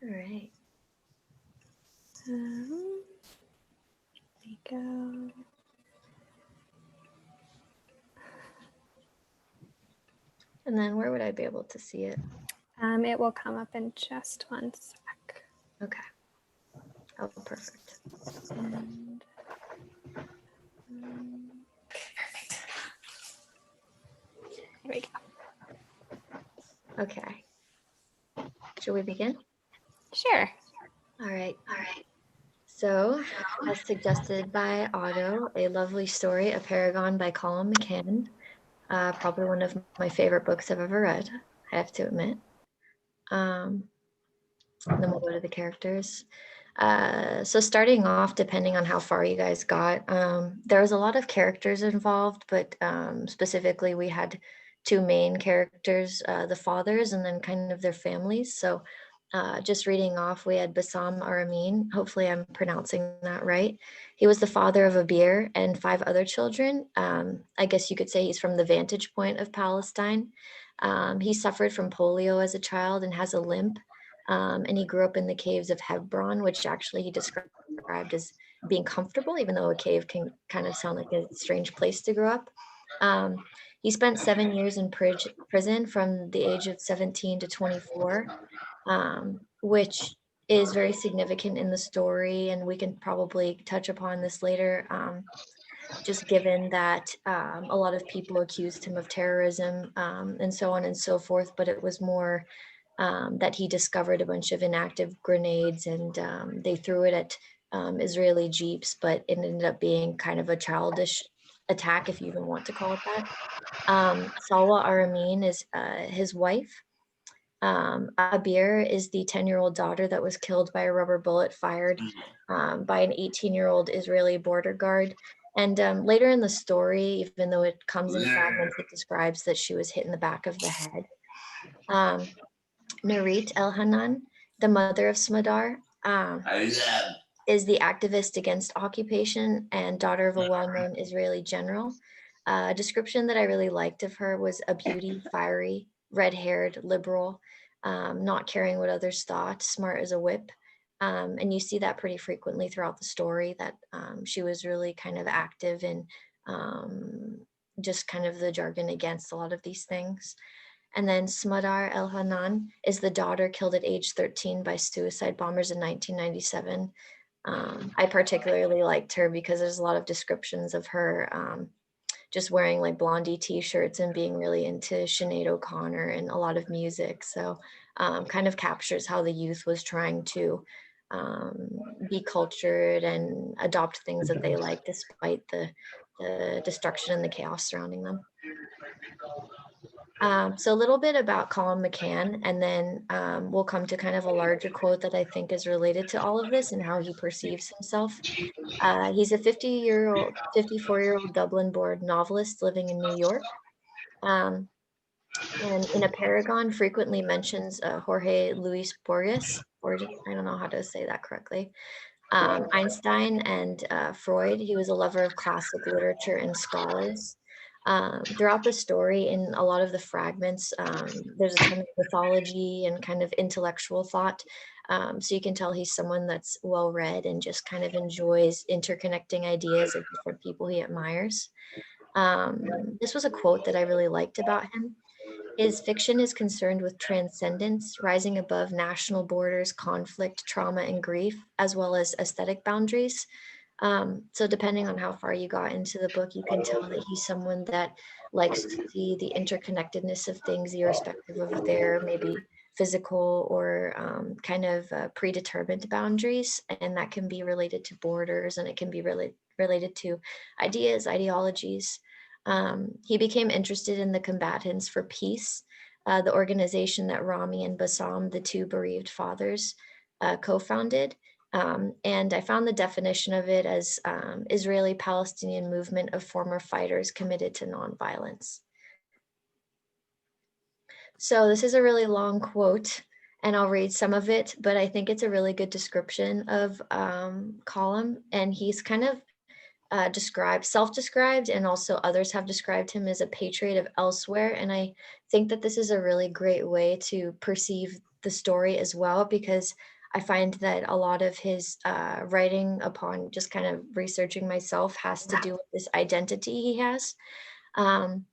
All right. There we go. And then where would I be able to see it? It will come up in just one sec. Okay. Oh, perfect. And, Perfect. There we go. okay. Should we begin? Sure. All right. So, as suggested by Otto, a lovely story, Apeirogon by Colum McCann. Probably one of my favorite books I've ever read, I have to admit. Then we'll go to the characters. So starting off, depending on how far you guys got, there was a lot of characters involved, but specifically we had two main characters, the fathers and then kind of their families. So just reading off, we had Bassam Aramin. Hopefully I'm pronouncing that right. He was the father of Abir and 5 other children. I guess you could say he's from the vantage point of Palestine. He suffered from polio as a child and has a limp. And he grew up in the caves of Hebron, which actually he described as being comfortable, even though a cave can kind of sound like a strange place to grow up. He spent 7 years in prison from the age of 17 to 24, which is very significant in the story. And we can probably touch upon this later, just given that a lot of people accused him of terrorism and so on and so forth, but it was more that he discovered a bunch of inactive grenades and they threw it at Israeli jeeps, but it ended up being kind of a childish attack, if you even want to call it that. Salwa Aramin is his wife. Abir is the 10-year-old daughter that was killed by a rubber bullet fired by an 18-year-old Israeli border guard. And later in the story, even though it comes in fragments, it describes that she was hit in the back of the head. Narit Elhanan, the mother of Smadar, is the activist against occupation and daughter of a well-known Israeli general. A description that I really liked of her was a beauty, fiery, red-haired, liberal, not caring what others thought, smart as a whip. And you see that pretty frequently throughout the story, that she was really kind of active in just kind of the jargon against a lot of these things. And then Smadar El-Hanan is the daughter killed at age 13 by suicide bombers in 1997. I particularly liked her because there's a lot of descriptions of her just wearing like Blondie t-shirts and being really into Sinead O'Connor and a lot of music. So kind of captures how the youth was trying to be cultured and adopt things that they like despite the destruction and the chaos surrounding them. So a little bit about Colum McCann, and then we'll come to kind of a larger quote that I think is related to all of this and how he perceives himself. He's a 54-year-old Dublin-born novelist living in New York. And in Apeirogon frequently mentions Jorge Luis Borges, or I don't know how to say that correctly. Einstein and Freud. He was a lover of classic literature and scholars. Throughout the story, in a lot of the fragments, there's a ton of mythology and kind of intellectual thought. So you can tell he's someone that's well read and just kind of enjoys interconnecting ideas of different people he admires. This was a quote that I really liked about him. His fiction is concerned with transcendence, rising above national borders, conflict, trauma, and grief, as well as aesthetic boundaries. So depending on how far you got into the book, you can tell that he's someone that likes to see the interconnectedness of things, irrespective of their maybe physical or kind of predetermined boundaries. And that can be related to borders, and it can be related to ideas, ideologies. He became interested in the Combatants for Peace, the organization that Rami and Bassam, the two bereaved fathers, co-founded. And I found the definition of it as Israeli-Palestinian movement of former fighters committed to nonviolence. So this is a really long quote, and I'll read some of it, but I think it's a really good description of Colum, and he's kind of self-described, and also others have described him as a patriot of elsewhere. And I think that this is a really great way to perceive the story as well, because I find that a lot of his writing, upon just kind of researching myself, has to do with this identity he has. Um,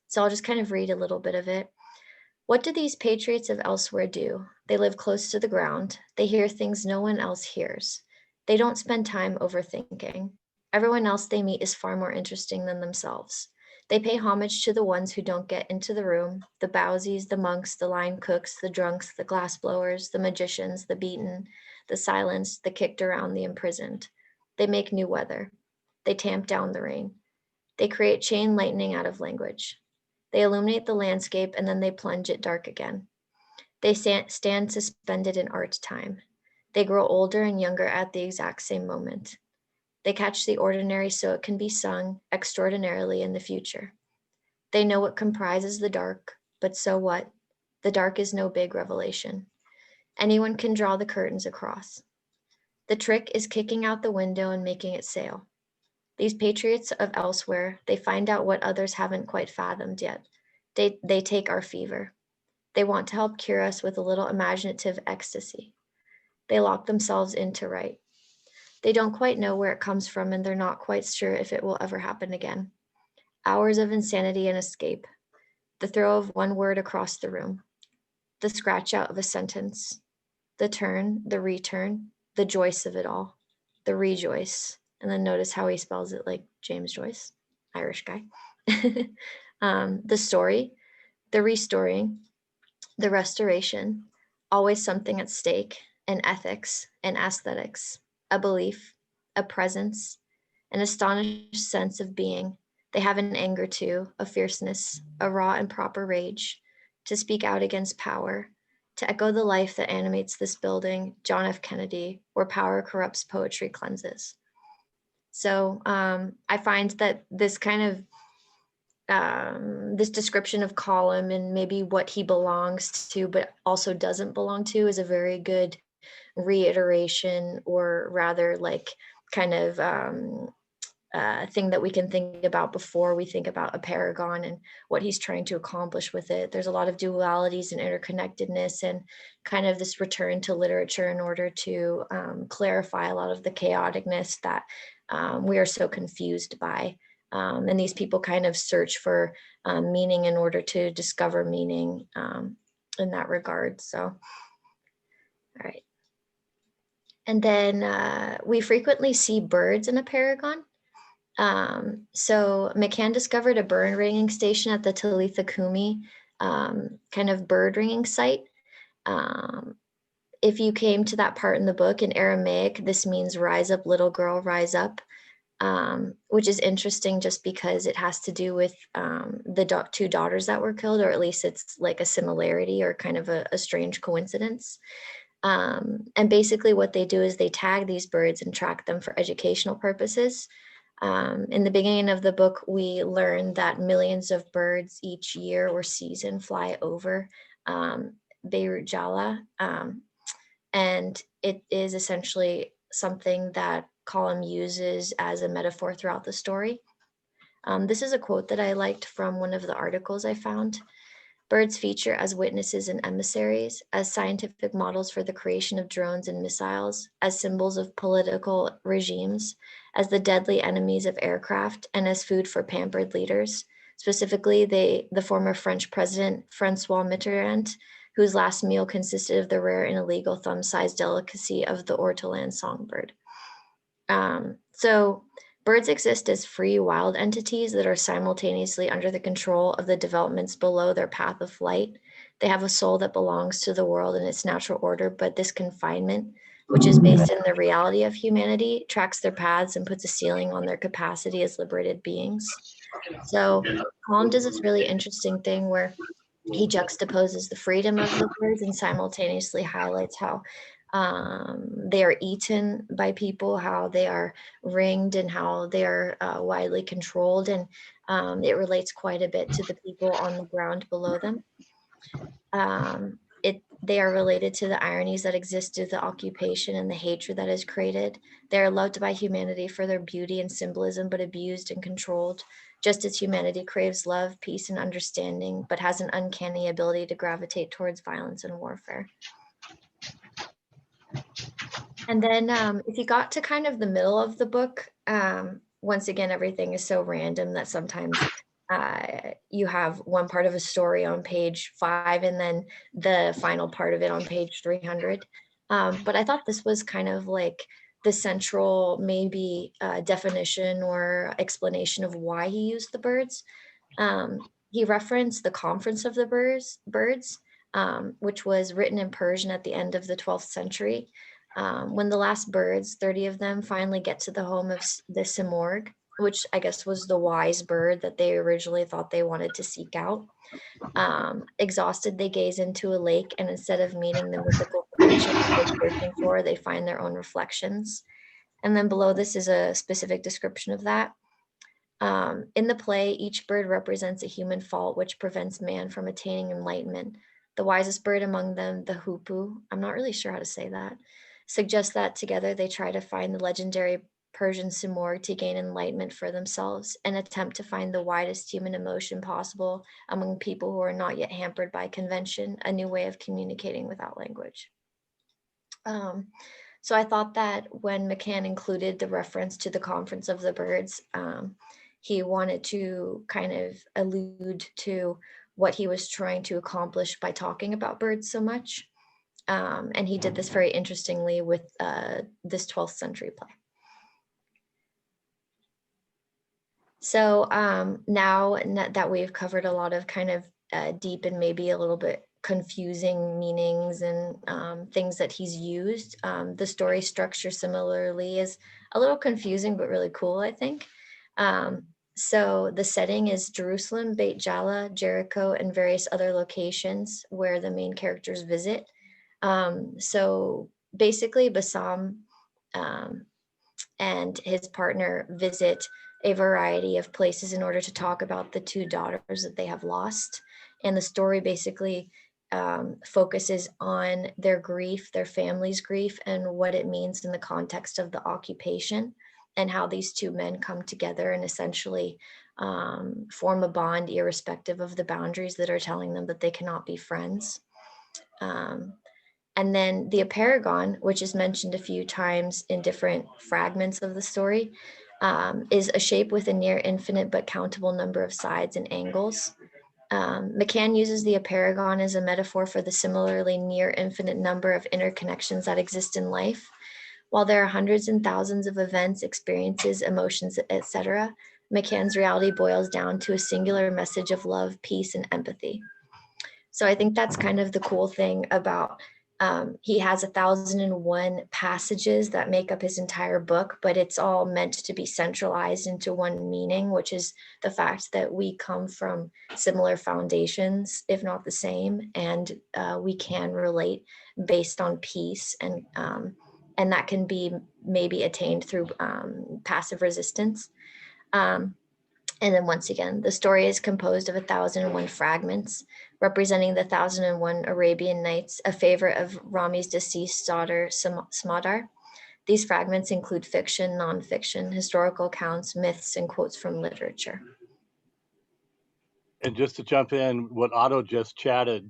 so I'll just kind of read a little bit of it. What do these patriots of elsewhere do? They live close to the ground. They hear things no one else hears. They don't spend time overthinking. Everyone else they meet is far more interesting than themselves. They pay homage to the ones who don't get into the room, the bowsies, the monks, the line cooks, the drunks, the glass blowers, the magicians, the beaten, the silenced, the kicked around, the imprisoned. They make new weather. They tamp down the rain. They create chain lightning out of language. They illuminate the landscape and then they plunge it dark again. They stand suspended in art time. They grow older and younger at the exact same moment. They catch the ordinary so it can be sung extraordinarily in the future. They know what comprises the dark, but so what? The dark is no big revelation. Anyone can draw the curtains across. The trick is kicking out the window and making it sail. These patriots of elsewhere, they find out what others haven't quite fathomed yet. They take our fever. They want to help cure us with a little imaginative ecstasy. They lock themselves in to write. They don't quite know where it comes from, and they're not quite sure if it will ever happen again. Hours of insanity and escape. The throw of one word across the room. The scratch out of a sentence. The turn, the return, the Joyce of it all. The rejoice. And then notice how he spells it like James Joyce, Irish guy. The story, the restoring, the restoration, always something at stake, an ethics, an aesthetics, a belief, a presence, an astonished sense of being. They have an anger too, a fierceness, a raw and proper rage, to speak out against power, to echo the life that animates this building, John F. Kennedy, where power corrupts, poetry cleanses. So I find that this kind of this description of Colum and maybe what he belongs to, but also doesn't belong to, is a very good reiteration, or rather like kind of thing that we can think about before we think about Apeirogon and what he's trying to accomplish with it. There's a lot of dualities and interconnectedness, and kind of this return to literature in order to clarify a lot of the chaoticness that we are so confused by. And these people kind of search for meaning in order to discover meaning in that regard. So, all right. And then we frequently see birds in Apeirogon. So McCann discovered a bird ringing station at the Talitha Kumi kind of bird ringing site. If you came to that part in the book, in Aramaic, this means rise up, little girl, rise up. Which is interesting just because it has to do with the two daughters that were killed, or at least it's like a similarity or kind of a strange coincidence. And basically what they do is they tag these birds and track them for educational purposes. In the beginning of the book, we learn that millions of birds each year or season fly over Beirut Jala. And it is essentially something that Colum uses as a metaphor throughout the story. This is a quote that I liked from one of the articles I found. Birds feature as witnesses and emissaries, as scientific models for the creation of drones and missiles, as symbols of political regimes, as the deadly enemies of aircraft, and as food for pampered leaders. Specifically, the former French president, Francois Mitterrand, whose last meal consisted of the rare and illegal thumb-sized delicacy of the ortolan songbird. So birds exist as free wild entities that are simultaneously under the control of the developments below their path of flight. They have a soul that belongs to the world in its natural order, but this confinement, which is based in the reality of humanity, tracks their paths and puts a ceiling on their capacity as liberated beings. So Colum does this really interesting thing where he juxtaposes the freedom of the birds and simultaneously highlights how they are eaten by people, how they are ringed, and how they are widely controlled. And it relates quite a bit to the people on the ground below them. They are related to the ironies that exist due to the occupation and the hatred that is created. They are loved by humanity for their beauty and symbolism, but abused and controlled, just as humanity craves love, peace, and understanding, but has an uncanny ability to gravitate towards violence and warfare. And then if you got to kind of the middle of the book, once again, everything is so random that sometimes you have one part of a story on page 5 and then the final part of it on page 300. But I thought this was kind of like the central maybe definition or explanation of why he used the birds. He referenced the Conference of the Birds, which was written in Persian at the end of the 12th century. When the last birds, 30 of them, finally get to the home of the Simorg, which I guess was the wise bird that they originally thought they wanted to seek out. Exhausted, they gaze into a lake, and instead of meeting the mythical creature they're searching for, they find their own reflections. And then below this is a specific description of that. In the play, each bird represents a human fault which prevents man from attaining enlightenment. The wisest bird among them, the hoopoe, I'm not really sure how to say that, suggests that together they try to find the legendary Persian Simorg to gain enlightenment for themselves and attempt to find the widest human emotion possible among people who are not yet hampered by convention, a new way of communicating without language. So I thought that when McCann included the reference to the Conference of the Birds, he wanted to kind of allude to what he was trying to accomplish by talking about birds so much. And he did this very interestingly with this 12th century play. So now that we've covered a lot of kind of deep and maybe a little bit confusing meanings and things that he's used, the story structure similarly is a little confusing, but really cool, I think. So the setting is Jerusalem, Beit Jala, Jericho, and various other locations where the main characters visit. So basically Bassam and his partner visit a variety of places in order to talk about the 2 daughters that they have lost. And the story basically focuses on their grief, their family's grief, and what it means in the context of the occupation, and how these 2 men come together and essentially form a bond irrespective of the boundaries that are telling them that they cannot be friends. And then the Apeirogon, which is mentioned a few times in different fragments of the story, is a shape with a near infinite but countable number of sides and angles. McCann uses the Apeirogon as a metaphor for the similarly near infinite number of interconnections that exist in life. While there are hundreds and thousands of events, experiences, emotions, etc., McCann's reality boils down to a singular message of love, peace, and empathy. So I think that's kind of the cool thing about he has 1,001 passages that make up his entire book, but it's all meant to be centralized into one meaning, which is the fact that we come from similar foundations, if not the same, and we can relate based on peace, and that can be maybe attained through passive resistance. And then once again, the story is composed of 1,001 fragments, representing the 1,001 Arabian Nights, a favorite of Rami's deceased daughter, Smadar. These fragments include fiction, nonfiction, historical accounts, myths, and quotes from literature. And just to jump in, what Otto just chatted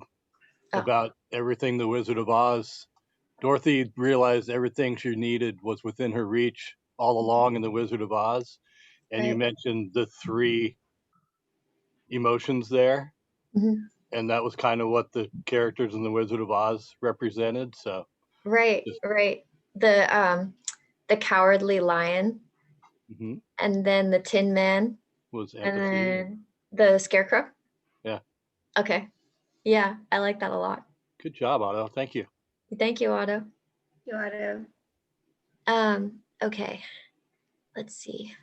about everything the Wizard of Oz, Dorothy realized everything she needed was within her reach all along in the Wizard of Oz. And you mentioned the 3 emotions there. Mm-hmm. And that was kind of what the characters in the Wizard of Oz represented. So right. The cowardly lion, and then the Tin Man was empathy, and then the Scarecrow. Yeah. Okay. Yeah, I like that a lot. Good job, Otto. Thank you. Thank you, Otto. You Otto. Okay. Let's see.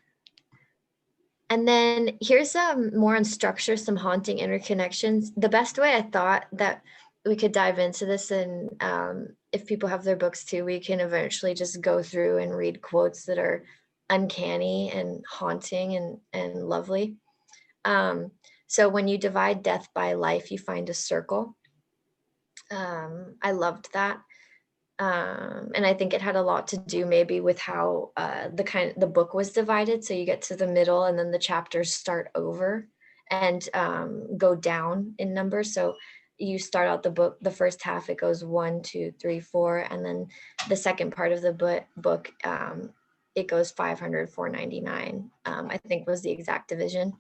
And then here's more on structure, some haunting interconnections. The best way I thought that we could dive into this, and if people have their books too, we can eventually just go through and read quotes that are uncanny and haunting and lovely. So when you divide death by life, you find a circle. I loved that. And I think it had a lot to do maybe with how the book was divided. So you get to the middle and then the chapters start over and go down in number. So you start out the book, the first half, it goes 1, 2, 3, 4, and then the second part of the book, it goes 500, 499, I think was the exact division.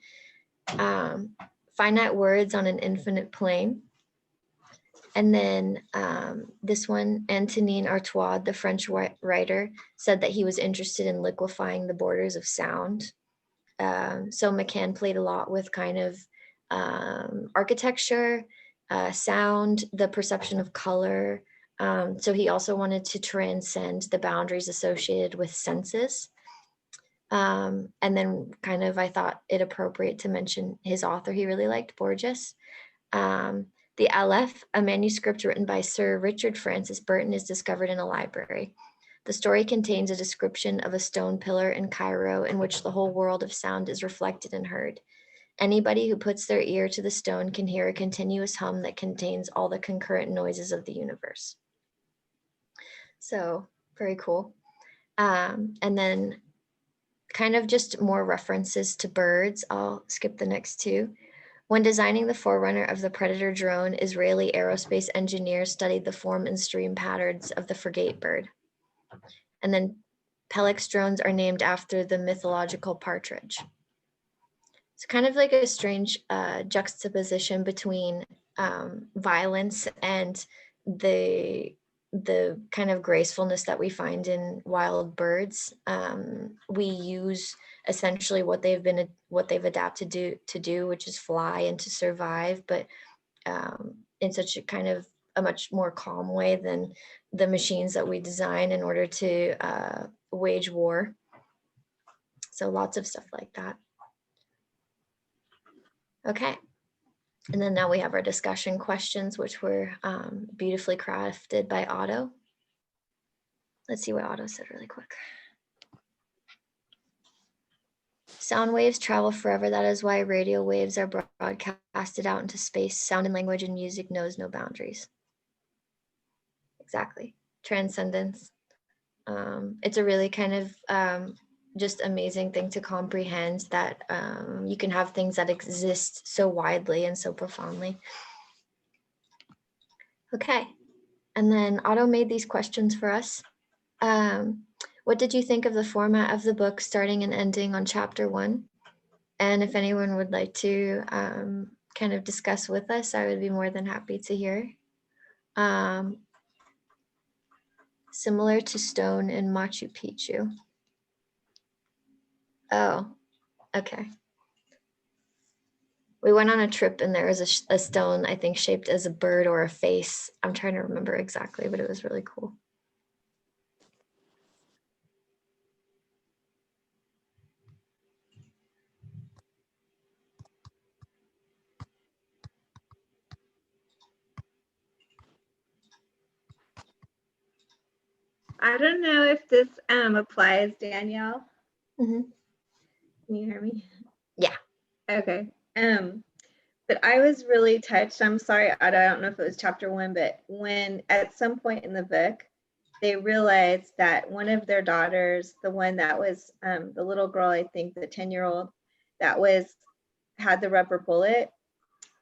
Finite words on an infinite plane. And then this one, Antonin Artaud, the French writer, said that he was interested in liquefying the borders of sound. So McCann played a lot with kind of architecture, sound, the perception of color. So he also wanted to transcend the boundaries associated with senses. And then kind of, I thought it appropriate to mention his author he really liked, Borges. The Aleph, a manuscript written by Sir Richard Francis Burton, is discovered in a library. The story contains a description of a stone pillar in Cairo in which the whole world of sound is reflected and heard. Anybody who puts their ear to the stone can hear a continuous hum that contains all the concurrent noises of the universe. So, very cool. And then kind of just more references to birds. I'll skip the next two. When designing the forerunner of the Predator drone, Israeli aerospace engineers studied the form and stream patterns of the frigate bird. And then Pelix drones are named after the mythological partridge. It's kind of like a strange juxtaposition between violence and the kind of gracefulness that we find in wild birds. We use essentially what they've adapted to do, which is fly and to survive, but in such a kind of a much more calm way than the machines that we design in order to wage war. So lots of stuff like that. Okay. And then now we have our discussion questions, which were beautifully crafted by Otto. Let's see what Otto said really quick. Sound waves travel forever. That is why radio waves are broadcasted out into space. Sound and language and music knows no boundaries. Exactly. Transcendence. It's a really kind of just amazing thing to comprehend that you can have things that exist so widely and so profoundly. Okay. And then Otto made these questions for us. What did you think of the format of the book starting and ending on chapter 1? And if anyone would like to kind of discuss with us, I would be more than happy to hear. Similar to stone in Machu Picchu. Oh, okay. We went on a trip and there was a stone, I think, shaped as a bird or a face. I'm trying to remember exactly, but it was really cool. I don't know if this applies, Danielle. Mm-hmm. Can you hear me? Yeah. Okay. But I was really touched. I'm sorry, Otto, I don't know if it was chapter 1, but when at some point in the book, they realized that one of their daughters, the one that was the little girl, I think the 10-year-old, that had the rubber bullet,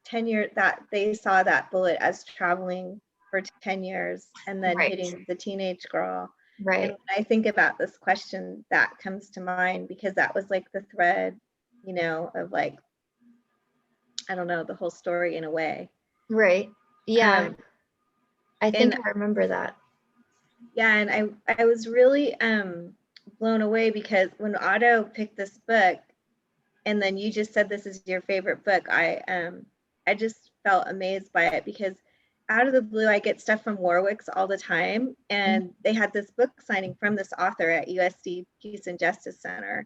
10 years, that they saw that bullet as traveling for 10 years and then hitting the teenage girl. Right. And when I think about this question, that comes to mind because that was like the thread, you know, of like, I don't know, the whole story in a way. Right. Yeah. I think I remember that. Yeah, and I was really blown away because when Otto picked this book, and then you just said this is your favorite book, I just felt amazed by it because out of the blue, I get stuff from Warwick's all the time, and they had this book signing from this author at USC Peace and Justice Center,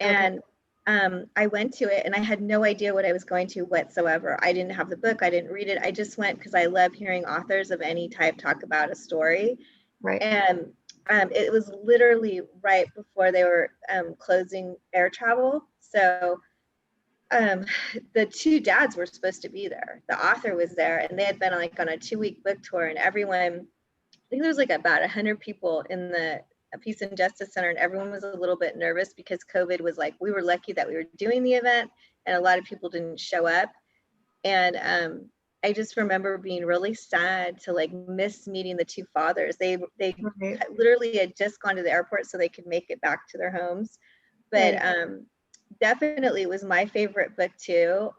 and I went to it and I had no idea what I was going to whatsoever. I didn't have the book, I didn't read it. I just went because I love hearing authors of any type talk about a story. Right. And it was literally right before they were closing air travel. So the two dads were supposed to be there. The author was there, and they had been like on a 2-week book tour, and everyone, I think there was like about 100 people in the Peace and Justice Center, and everyone was a little bit nervous because COVID was like, we were lucky that we were doing the event, and a lot of people didn't show up. And I just remember being really sad to like miss meeting the two fathers. They Right. literally had just gone to the airport so they could make it back to their homes. But Right. definitely it was my favorite book too.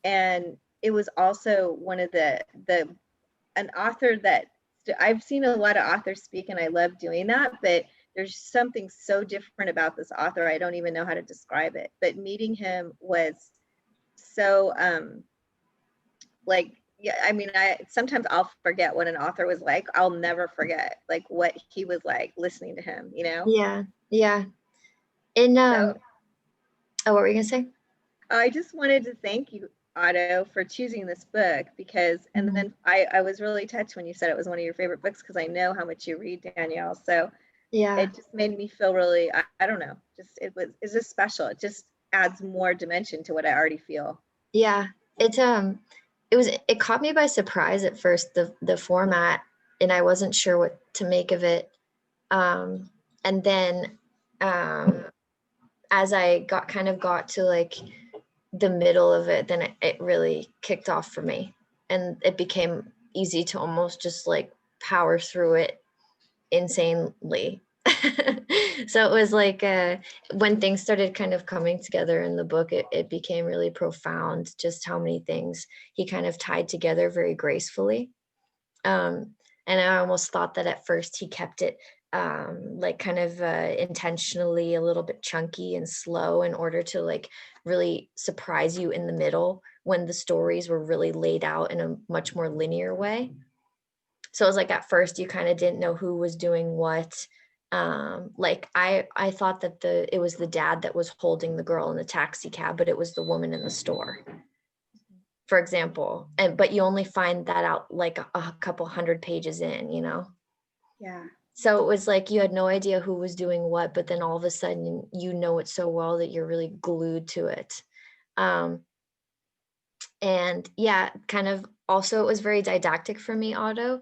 And it was also one of an author that I've seen a lot of authors speak and I love doing that, but there's something so different about this author. I don't even know how to describe it, but meeting him was so like, yeah, I mean, I sometimes I'll forget what an author was like. I'll never forget like what he was like listening to him, you know? Yeah. Yeah. And So oh, what were you gonna say? I just wanted to thank you, Otto, for choosing this book because, and Mhm. then I was really touched when you said it was one of your favorite books because I know how much you read, Danielle. So Yeah. it just made me feel really, I don't know, just it's just special. It just adds more dimension to what I already feel. Yeah. It caught me by surprise at first, the format, and I wasn't sure what to make of it. And then as I got to like the middle of it, then it really kicked off for me, and it became easy to almost just like power through it insanely. So it was like when things started kind of coming together in the book, it became really profound just how many things he kind of tied together very gracefully. um, and I almost thought that at first he kept it like kind of intentionally a little bit chunky and slow in order to like really surprise you in the middle when the stories were really laid out in a much more linear way. So it was like at first you kind of didn't know who was doing what. Like I thought that it was the dad that was holding the girl in the taxi cab, but it was the woman in the store, for example. And but you only find that out like a couple hundred pages in, you know. Yeah. So it was like you had no idea who was doing what, but then all of a sudden you know it so well that you're really glued to it. um and yeah, kind of also it was very didactic for me, Otto,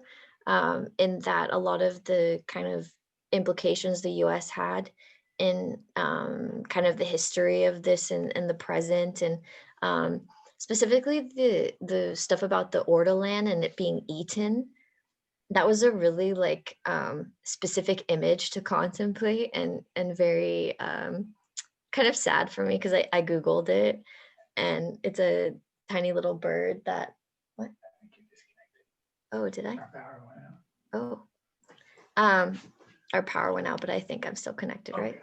in that a lot of the kind of implications the US had in kind of the history of this and the present, and um, specifically the stuff about the ortolan and it being eaten. That was a really like specific image to contemplate, and very kind of sad for me because I Googled it, and it's a tiny little bird that, what? Oh, did I? Oh, um, our power went out, but I think I'm still connected, right?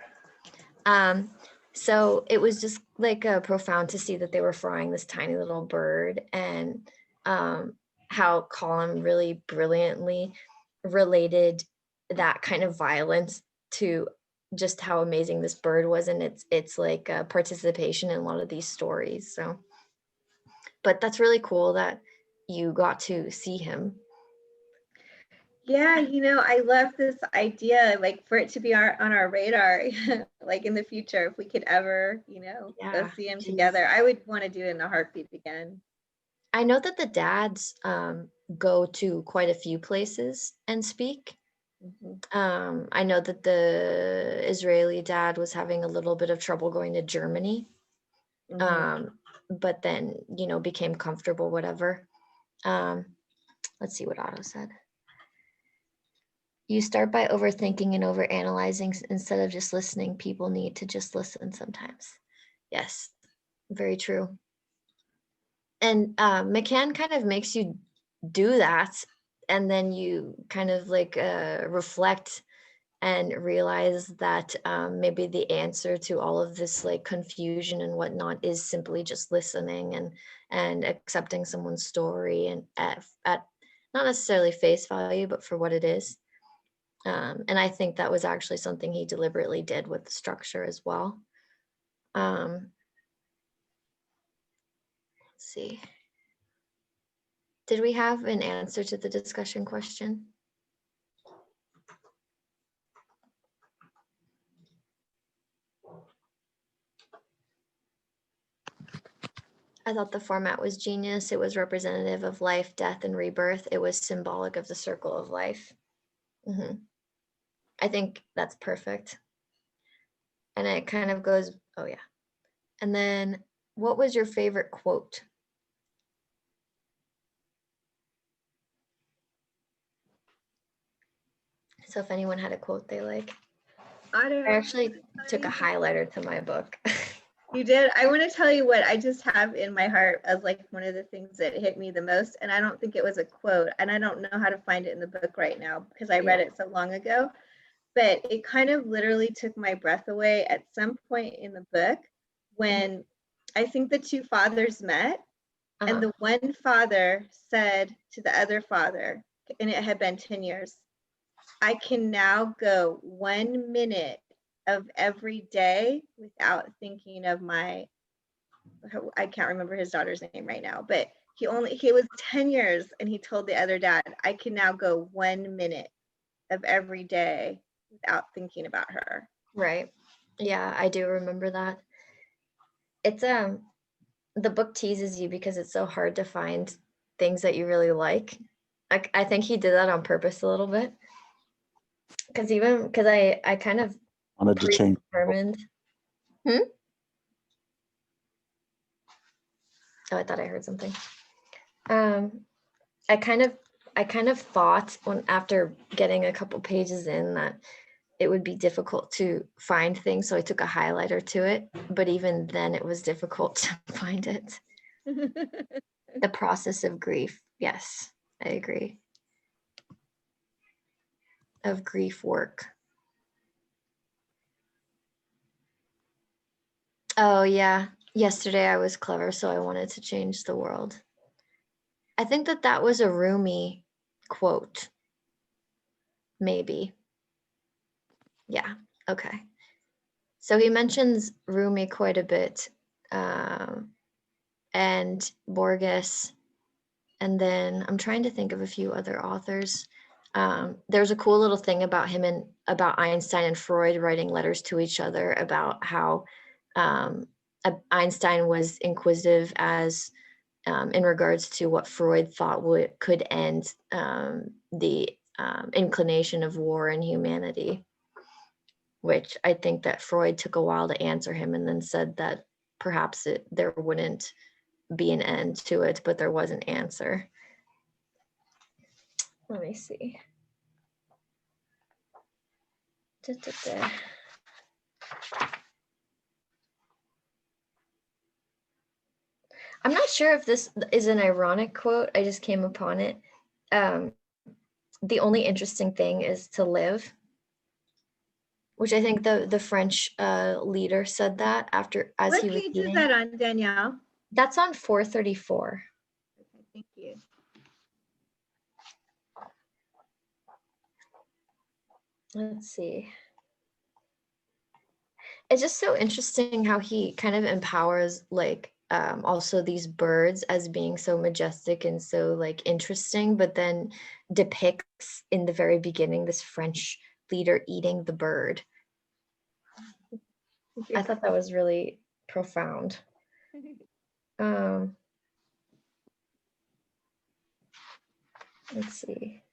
Um, so it was just like profound to see that they were frying this tiny little bird, and how Colum really brilliantly related that kind of violence to just how amazing this bird was, and it's like participation in a lot of these stories. So, but that's really cool that you got to see him. Yeah, I love this idea, like for it to be on our radar, like in the future, if we could ever, go Yeah, see them geez. together. I would want to do it in a heartbeat again. I know that the dads go to quite a few places and speak. Mhm. I know that the Israeli dad was having a little bit of trouble going to Germany, Mhm. but then, became comfortable, whatever. Um, let's see what Otto said. You start by overthinking and overanalyzing instead of just listening. People need to just listen sometimes. Yes, very true. And McCann kind of makes you do that, and then you kind of like reflect and realize that maybe the answer to all of this like confusion and whatnot is simply just listening and accepting someone's story, and at not necessarily face value, but for what it is. And I think that was actually something he deliberately did with the structure as well. Let's see. Did we have an answer to the discussion question? I thought the format was genius. It was representative of life, death, and rebirth. It was symbolic of the circle of life. I think that's perfect. And it kind of goes, oh yeah. And then what was your favorite quote? So if anyone had a quote they like. Otto, I actually took a highlighter to my book. you did. I want to tell you what I just have in my heart as like one of the things that hit me the most. And I don't think it was a quote, and I don't know how to find it in the book right now because I read it so long ago. But it kind of literally took my breath away at some point in the book when I think the two fathers met, and the one father said to the other father, and it had been 10 years, I can now go 1 minute of every day without thinking of my, I can't remember his daughter's name right now, but he was 10 years and he told the other dad, I can now go 1 minute of every day without thinking about her. Right. Yeah, I do remember that. It's the book teases you because it's so hard to find things that you really like. I think he did that on purpose a little bit. Because I kind of Wanted to change. predetermined. Oh, I thought I heard something. I kind of thought after getting a couple pages in that it would be difficult to find things, so I took a highlighter to it. But even then, it was difficult to find it. The process of grief. Yes, I agree. Of grief work. Oh yeah, yesterday I was clever, so I wanted to change the world. I think that was a Rumi quote. Maybe. Yeah, okay. So he mentions Rumi quite a bit, and Borges, and then I'm trying to think of a few other authors. There's a cool little thing about him and about Einstein and Freud writing letters to each other about how Einstein was inquisitive as in regards to what Freud thought could end the inclination of war in humanity, which I think that Freud took a while to answer him and then said that perhaps there wouldn't be an end to it, but there was an answer. Let me see. I'm not sure if this is an ironic quote. I just came upon it. The only interesting thing is to live, which I think the French leader said that as What he was page eating. is that on, Danielle? That's on 434. Okay, thank you. Let's see. It's just so interesting how he kind of empowers like also these birds as being so majestic and so like interesting, but then depicts in the very beginning this French leader eating the bird. I thought that was really profound. Let's see.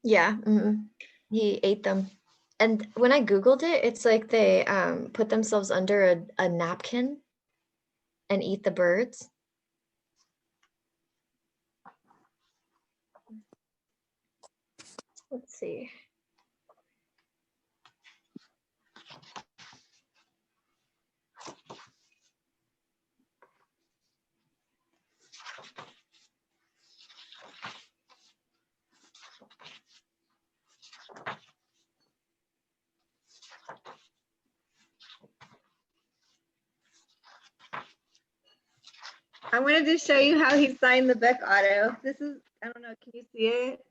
Yeah, he ate them. And when I Googled it, it's like they put themselves under a napkin and eat the birds. Let's see. I wanted to show you how he signed the book, Otto. This is, I don't know, can you see it?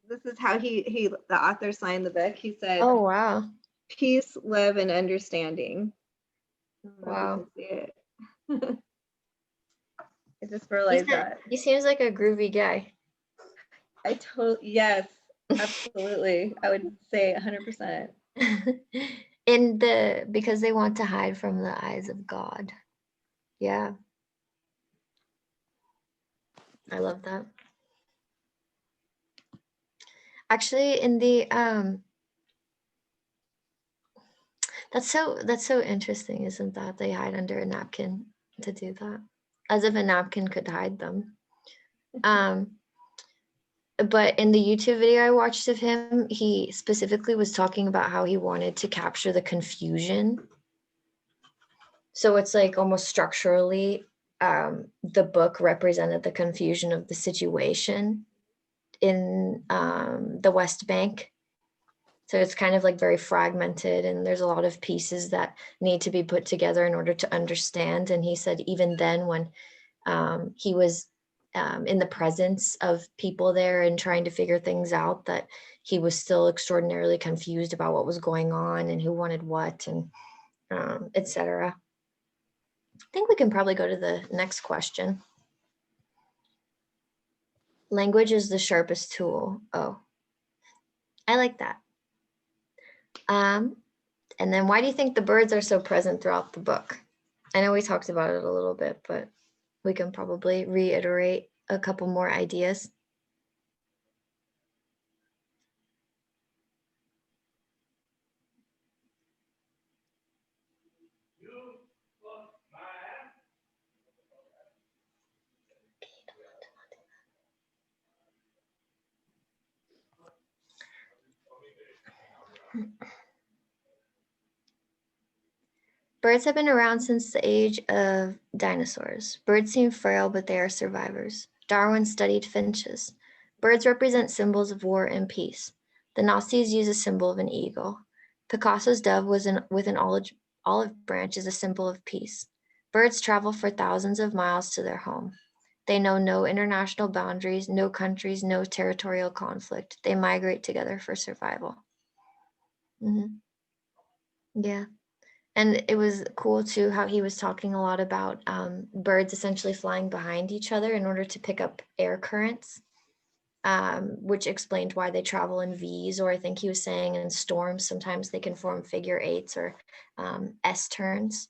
This is how the author signed the book. He said, Oh, wow. Peace, love, and understanding. Wow. See it. I just realized that. He seems like a groovy guy. Yes, absolutely. I would say 100%. Because they want to hide from the eyes of God. Yeah. I love that. Actually, in the that's so interesting, isn't that? They hide under a napkin to do that. As if a napkin could hide them. But in the YouTube video I watched of him, he specifically was talking about how he wanted to capture the confusion. So it's like almost structurally, the book represented the confusion of the situation in the West Bank. So it's kind of like very fragmented, and there's a lot of pieces that need to be put together in order to understand. And he said even then, when he was in the presence of people there and trying to figure things out, that he was still extraordinarily confused about what was going on and who wanted what, and etc. I think we can probably go to the next question. Language is the sharpest tool. Oh, I like that. And then why do you think the birds are so present throughout the book? I know we talked about it a little bit, but we can probably reiterate a couple more ideas. Birds have been around since the age of dinosaurs. Birds seem frail, but they are survivors. Darwin studied finches. Birds represent symbols of war and peace. The Nazis use a symbol of an eagle. Picasso's dove with an olive branch is a symbol of peace. Birds travel for thousands of miles to their home. They know no international boundaries, no countries, no territorial conflict. They migrate together for survival. Yeah. And it was cool too how he was talking a lot about birds essentially flying behind each other in order to pick up air currents, which explained why they travel in V's, or I think he was saying in storms, sometimes they can form figure eights or S turns.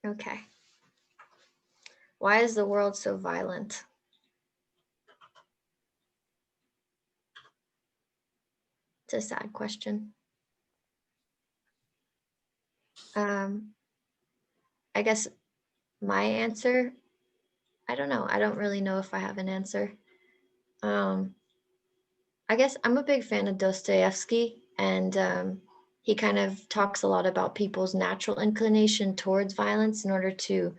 Okay. Why is the world so violent? It's a sad question. I guess my answer, I don't know. I don't really know if I have an answer. I guess I'm a big fan of Dostoevsky, and he kind of talks a lot about people's natural inclination towards violence in order to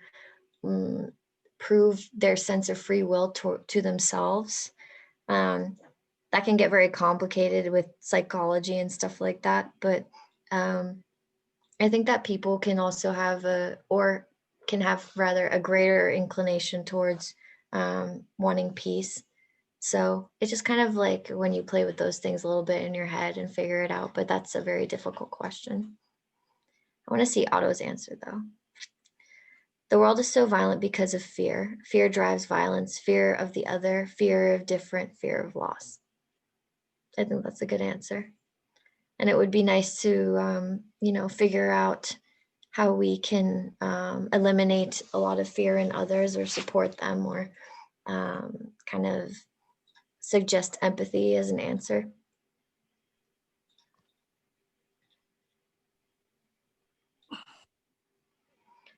prove their sense of free will to themselves. That can get very complicated with psychology and stuff like that, but I think that people can also have a greater inclination towards wanting peace. So it's just kind of like when you play with those things a little bit in your head and figure it out, but that's a very difficult question. I want to see Otto's answer though. The world is so violent because of fear. Fear drives violence, fear of the other, fear of different, fear of loss. I think that's a good answer. And it would be nice to, figure out how we can eliminate a lot of fear in others or support them, or kind of suggest empathy as an answer.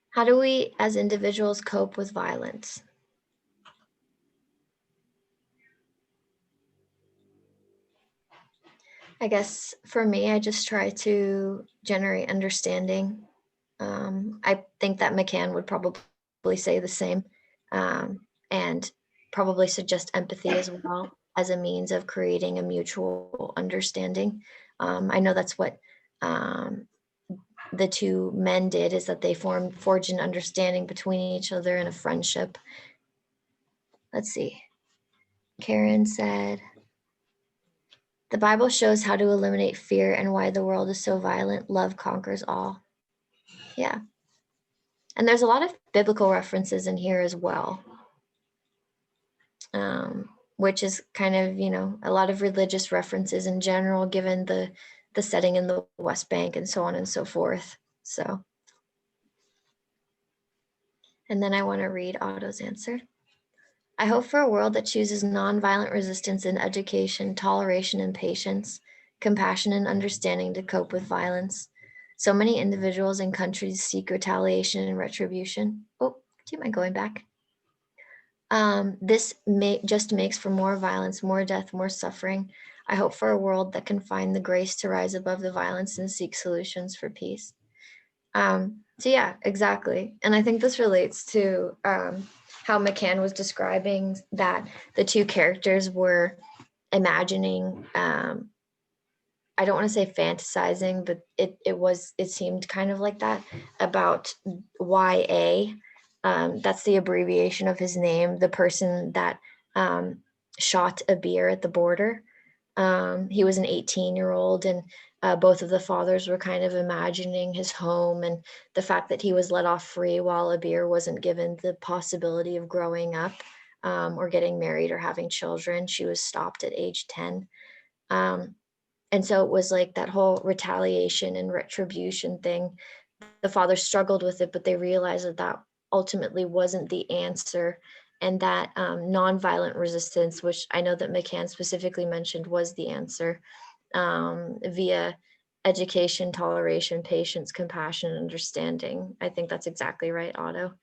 How do we as individuals cope with violence? I guess for me, I just try to generate understanding. I think that McCann would probably say the same, and probably suggest empathy as well as a means of creating a mutual understanding. I know that's what the two men did, is that they forged an understanding between each other and a friendship. Let's see. Karen said, the Bible shows how to eliminate fear and why the world is so violent. Love conquers all. Yeah. And there's a lot of biblical references in here as well, which is kind of, a lot of religious references in general, given the setting in the West Bank and so on and so forth. So, and then I want to read Otto's answer. I hope for a world that chooses nonviolent resistance in education, toleration and patience, compassion and understanding to cope with violence. So many individuals and countries seek retaliation and retribution. Oh, do you mind going back? This just makes for more violence, more death, more suffering. I hope for a world that can find the grace to rise above the violence and seek solutions for peace. So yeah, exactly. And I think this relates to how McCann was describing that the two characters were imagining, I don't want to say fantasizing, but it seemed kind of like that, about YA. That's the abbreviation of his name, the person that shot a beer at the border. He was an 18-year-old, and both of the fathers were kind of imagining his home and the fact that he was let off free while Abir wasn't given the possibility of growing up or getting married or having children. She was stopped at age 10. And so it was like that whole retaliation and retribution thing. The father struggled with it, but they realized that that ultimately wasn't the answer, and that nonviolent resistance, which I know that McCann specifically mentioned, was the answer via education, toleration, patience, compassion, and understanding. I think that's exactly right, Otto.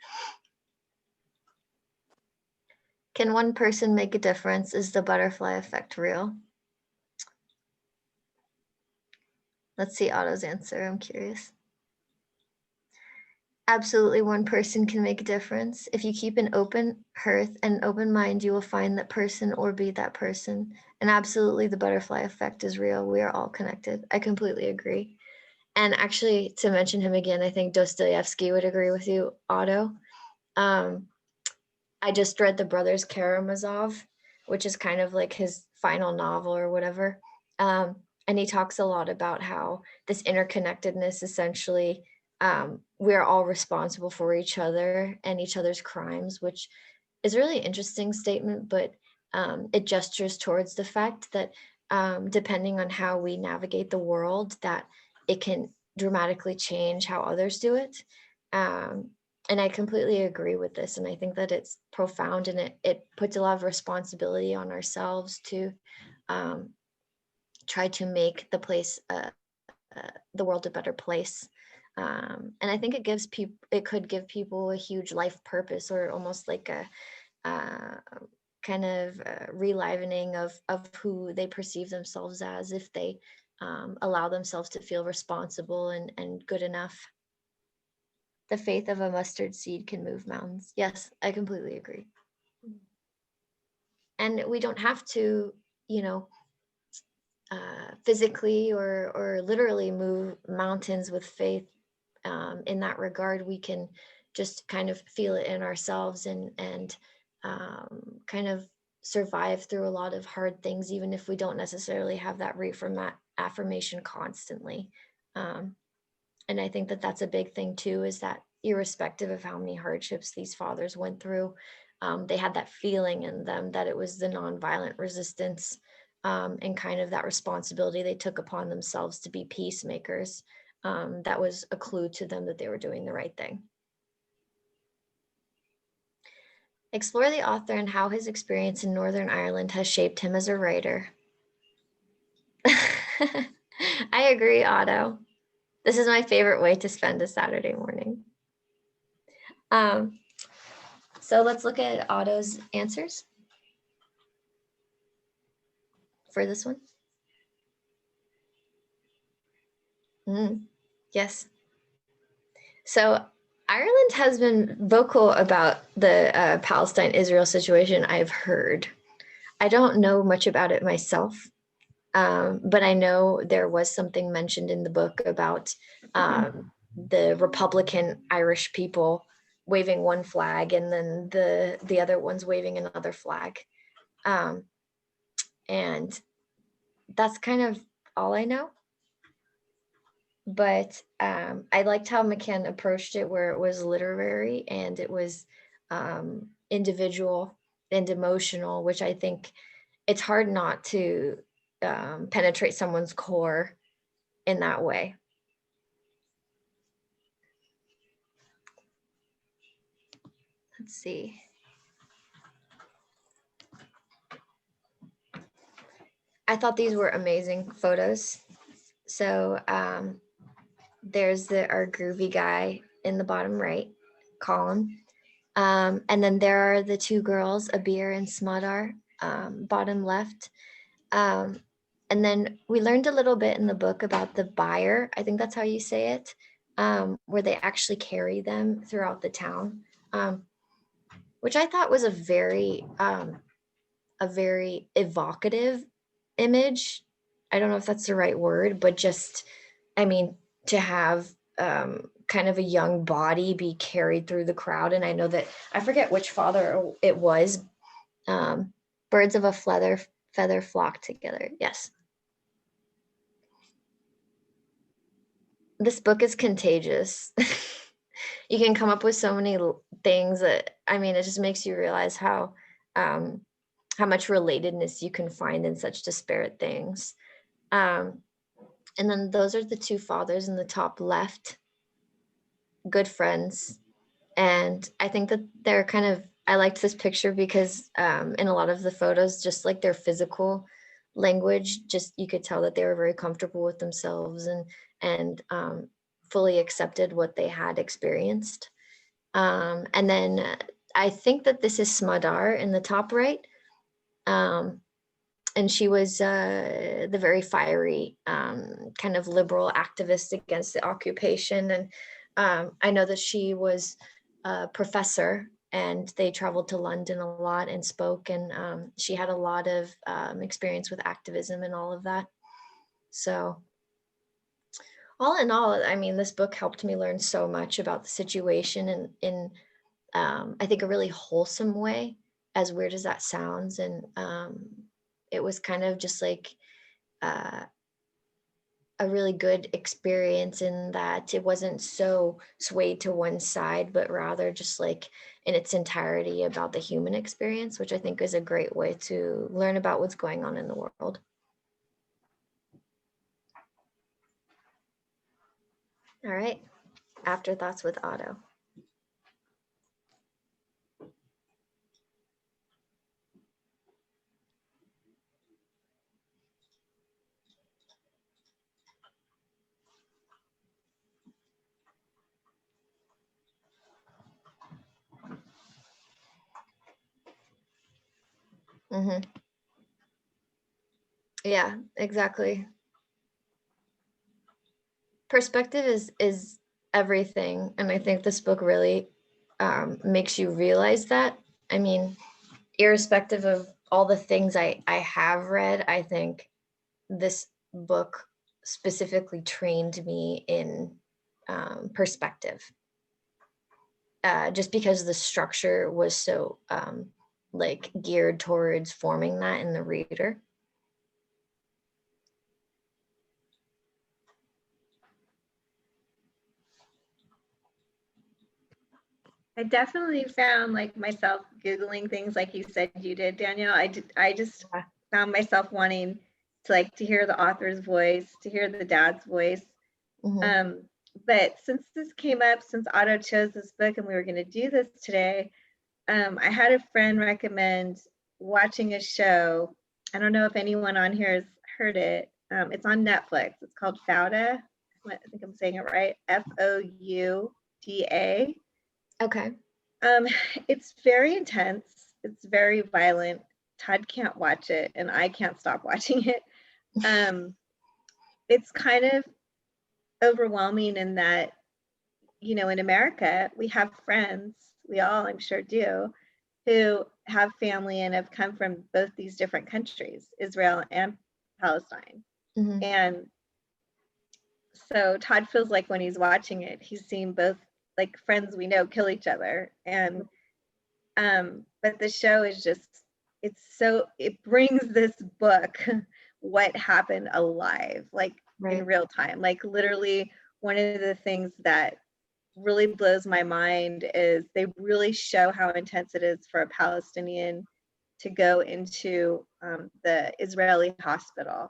Can one person make a difference? Is the butterfly effect real? Let's see Otto's answer. I'm curious. Absolutely, one person can make a difference. If you keep an open hearth and an open mind, you will find that person or be that person. And absolutely, the butterfly effect is real. We are all connected. I completely agree. And actually, to mention him again, I think Dostoevsky would agree with you, Otto. I just read The Brothers Karamazov, which is kind of like his final novel or whatever. And he talks a lot about how this interconnectedness, essentially, we're all responsible for each other and each other's crimes, which is a really interesting statement, but it gestures towards the fact that depending on how we navigate the world, that it can dramatically change how others do it. And I completely agree with this. And I think that it's profound, and it puts a lot of responsibility on ourselves to try to make the place, the world a better place. And I think it could give people a huge life purpose, or almost like a kind of relivening of who they perceive themselves as, if they allow themselves to feel responsible and good enough. The faith of a mustard seed can move mountains. Yes, I completely agree. And we don't have to, you know, physically or literally move mountains with faith. In that regard, we can just kind of feel it in ourselves and kind of survive through a lot of hard things, even if we don't necessarily have that affirmation constantly. And I think that that's a big thing too, is that irrespective of how many hardships these fathers went through, they had that feeling in them that it was the nonviolent resistance and kind of that responsibility they took upon themselves to be peacemakers. That was a clue to them that they were doing the right thing. Explore the author and how his experience in Northern Ireland has shaped him as a writer. I agree, Otto. This is my favorite way to spend a Saturday morning. So let's look at Otto's answers for this one. Yes. So Ireland has been vocal about the Palestine-Israel situation, I've heard. I don't know much about it myself, but I know there was something mentioned in the book about the Republican Irish people waving one flag and then the other ones waving another flag. And that's kind of all I know. But I liked how McCann approached it, where it was literary and it was individual and emotional, which I think it's hard not to penetrate someone's core in that way. Let's see. I thought these were amazing photos. So there's our groovy guy in the bottom right, Colum. And then there are the two girls, Abir and Smadar, bottom left. And then we learned a little bit in the book about the buyer. I think that's how you say it, where they actually carry them throughout the town, which I thought was a very evocative image. I don't know if that's the right word, but just, I mean, to have kind of a young body be carried through the crowd. And I know that, I forget which father it was, birds of a feather flock together. Yes. This book is contagious. You can come up with so many things that, I mean, it just makes you realize how much relatedness you can find in such disparate things. And then those are the two fathers in the top left, good friends. And I think that they're kind of, I liked this picture because in a lot of the photos, just like their physical language, just you could tell that they were very comfortable with themselves and fully accepted what they had experienced. And then I think that this is Smadar in the top right. And she was the very fiery kind of liberal activist against the occupation. And I know that she was a professor and they traveled to London a lot and spoke, and she had a lot of experience with activism and all of that. So all in all, I mean, this book helped me learn so much about the situation in I think a really wholesome way, as weird as that sounds. And it was kind of just like a really good experience in that it wasn't so swayed to one side, but rather just like in its entirety about the human experience, which I think is a great way to learn about what's going on in the world. All right, afterthoughts with Otto. Mm-hmm. Yeah, exactly. Perspective is everything, and I think this book really makes you realize that. I mean, irrespective of all the things I have read, I think this book specifically trained me in perspective, just because the structure was so like geared towards forming that in the reader. I definitely found like myself Googling things like you said you did, Danielle. I just found myself wanting to like to hear the author's voice, to hear the dad's voice. Mm-hmm. But since this came up, since Otto chose this book and we were going to do this today, I had a friend recommend watching a show. I don't know if anyone on here has heard it. It's on Netflix. It's called Fauda. I think I'm saying it right. Fouda. Okay. It's very intense. It's very violent. Todd can't watch it, and I can't stop watching it. It's kind of overwhelming in that, you know, in America, we have friends, we all, I'm sure, do, who have family and have come from both these different countries, Israel and Palestine. Mm-hmm. And so Todd feels like when he's watching it, he's seeing both like friends we know kill each other. And but the show is just, it brings this book, what happened, alive, like Right. in real time. Like literally one of the things that really blows my mind is they really show how intense it is for a Palestinian to go into the Israeli hospital,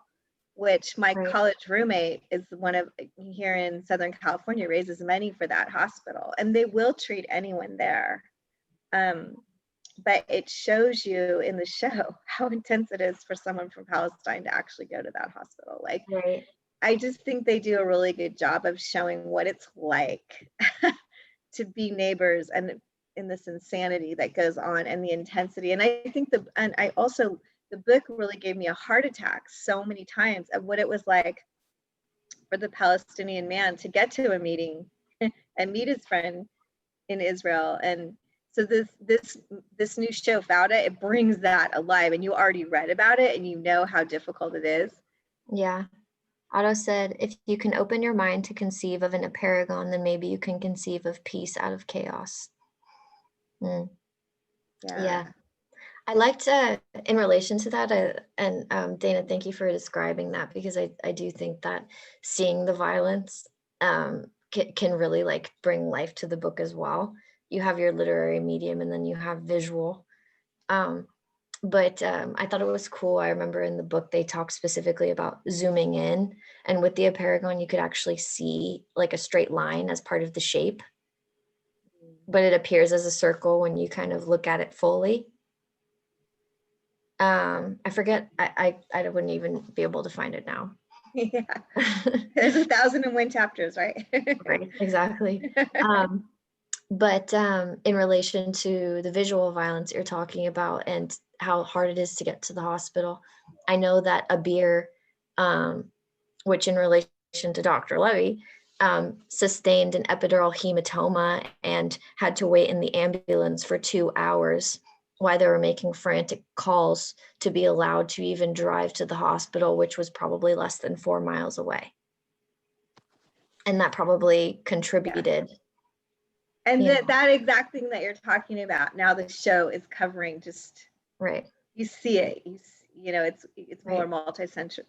which my Right. college roommate is one of, here in Southern California, raises money for that hospital, and they will treat anyone there. but it shows you in the show how intense it is for someone from Palestine to actually go to that hospital. Like, Right. I just think they do a really good job of showing what it's like to be neighbors and in this insanity that goes on and the intensity. And I think the book really gave me a heart attack so many times of what it was like for the Palestinian man to get to a meeting and meet his friend in Israel. And so this new show, Fauda, it brings that alive, and you already read about it and you know how difficult it is. Yeah. Otto said, if you can open your mind to conceive of an Apeirogon, then maybe you can conceive of peace out of chaos. Yeah. I liked, in relation to that, and Dana, thank you for describing that, because I do think that seeing the violence can really like bring life to the book as well. You have your literary medium and then you have visual. But I thought it was cool. I remember in the book they talk specifically about zooming in, and with the Apeirogon you could actually see like a straight line as part of the shape, but it appears as a circle when you kind of look at it fully. I forget, I wouldn't even be able to find it now. Yeah, there's 1,001 chapters, right? Right, exactly. But in relation to the visual violence you're talking about and how hard it is to get to the hospital, I know that Abir, which in relation to Dr. Levy, sustained an epidural hematoma and had to wait in the ambulance for 2 hours while they were making frantic calls to be allowed to even drive to the hospital, which was probably less than 4 miles away. And that probably contributed. Yeah. And that exact thing that you're talking about, now the show is covering, just right. You see it. You know, it's more right. multi-sensory.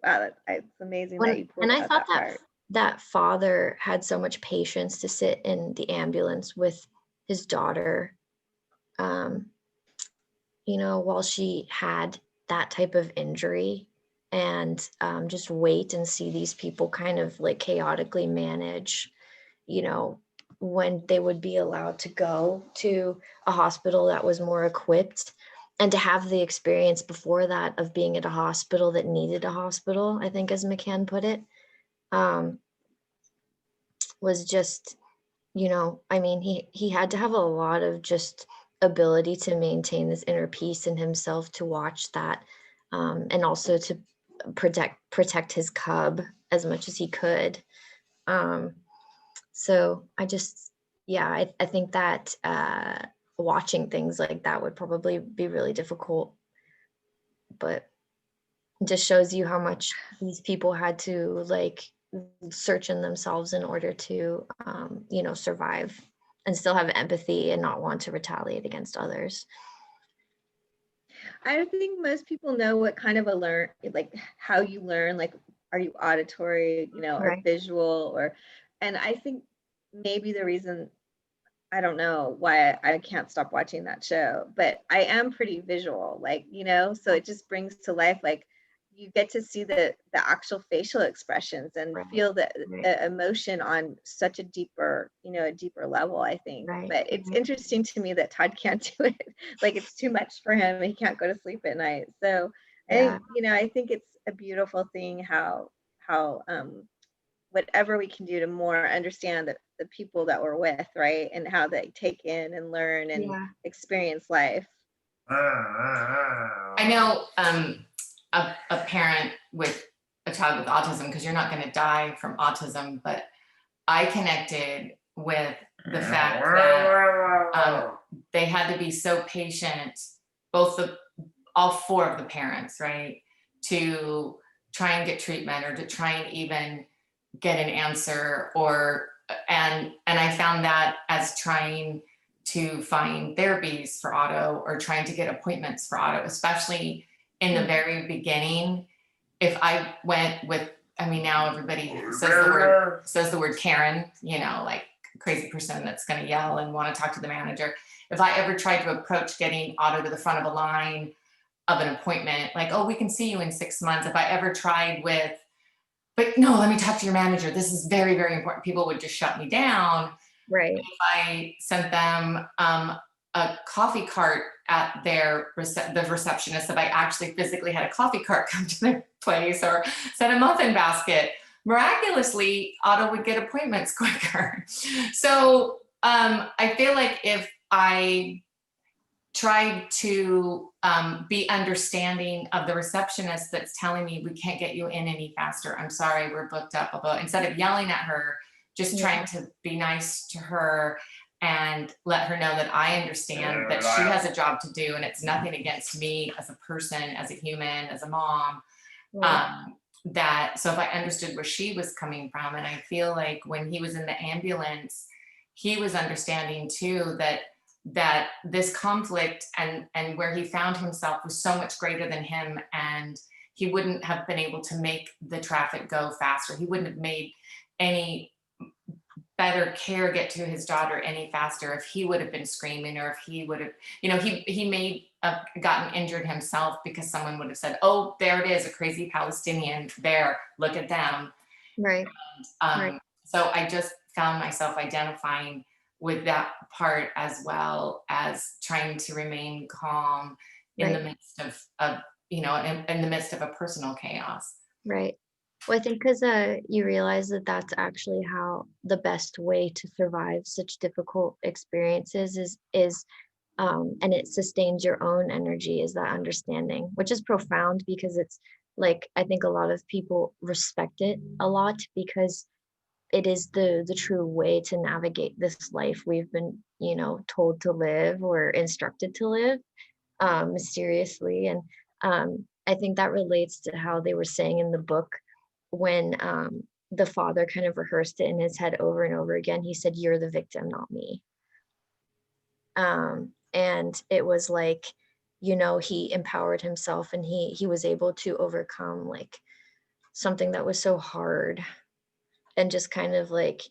Wow, it's amazing that you pulled and out I thought that part. That father had so much patience to sit in the ambulance with his daughter, you know, while she had that type of injury, and just wait and see these people kind of like chaotically manage, you know, when they would be allowed to go to a hospital that was more equipped, and to have the experience before that of being at a hospital that needed a hospital, I think, as McCann put it, was just, you know, I mean, he had to have a lot of just ability to maintain this inner peace in himself to watch that, and also to protect his cub as much as he could. So I just, yeah, I think that watching things like that would probably be really difficult, but it just shows you how much these people had to like search in themselves in order to, you know, survive and still have empathy and not want to retaliate against others. I don't think most people know what kind of like how you learn, like, are you auditory, you know, or right. visual, and I think maybe the reason, I don't know why I can't stop watching that show, but I am pretty visual, like, you know, so it just brings to life, like, you get to see the actual facial expressions and right. feel the right. emotion on such a deeper, you know, a deeper level, I think. Right. But it's interesting to me that Todd can't do it. Like, it's too much for him. He can't go to sleep at night. So I think, you know, I think it's a beautiful thing how whatever we can do to more understand the people that we're with, right? And how they take in and learn and experience life. I know a parent with a child with autism, because you're not going to die from autism, but I connected with the fact that they had to be so patient, all 4 of the parents, right, to try and get treatment or to try and even get an answer, and I found that as trying to find therapies for Otto or trying to get appointments for Otto, especially in the very beginning. If I went with, I mean, now everybody says the word Karen, you know, like crazy person that's going to yell and want to talk to the manager. If I ever tried to approach getting Otto to the front of a line of an appointment, like, oh, we can see you in 6 months. If I ever tried with, but no, let me talk to your manager, this is very, very important, people would just shut me down. Right. If I sent them a coffee cart at the receptionist, that I actually physically had a coffee cart come to their place, or sent a muffin basket. Miraculously, Otto would get appointments quicker. So I feel like if I tried to be understanding of the receptionist that's telling me we can't get you in any faster, I'm sorry, we're booked up, although instead of yelling at her, just trying to be nice to her and let her know that I understand that she has a job to do, and it's nothing against me as a person, as a human, as a mom. That, so if I understood where she was coming from, and I feel like when he was in the ambulance, he was understanding too that this conflict and where he found himself was so much greater than him, and he wouldn't have been able to make the traffic go faster. He wouldn't have made any better care get to his daughter any faster if he would have been screaming, or if he would have, he may have gotten injured himself because someone would have said, oh, there it is, a crazy Palestinian there, look at them. Right. So I just found myself identifying with that part, as well as trying to remain calm in the midst of in the midst of a personal chaos. Right. Well, I think because you realize that that's actually how the best way to survive such difficult experiences is and it sustains your own energy, is that understanding, which is profound, because it's like, I think a lot of people respect it a lot because it is the true way to navigate this life we've been, told to live or instructed to live, mysteriously. And I think that relates to how they were saying in the book, when the father kind of rehearsed it in his head over and over again. He said, "You're the victim, not me." And it was like, he empowered himself, and he was able to overcome like something that was so hard, and just kind of like,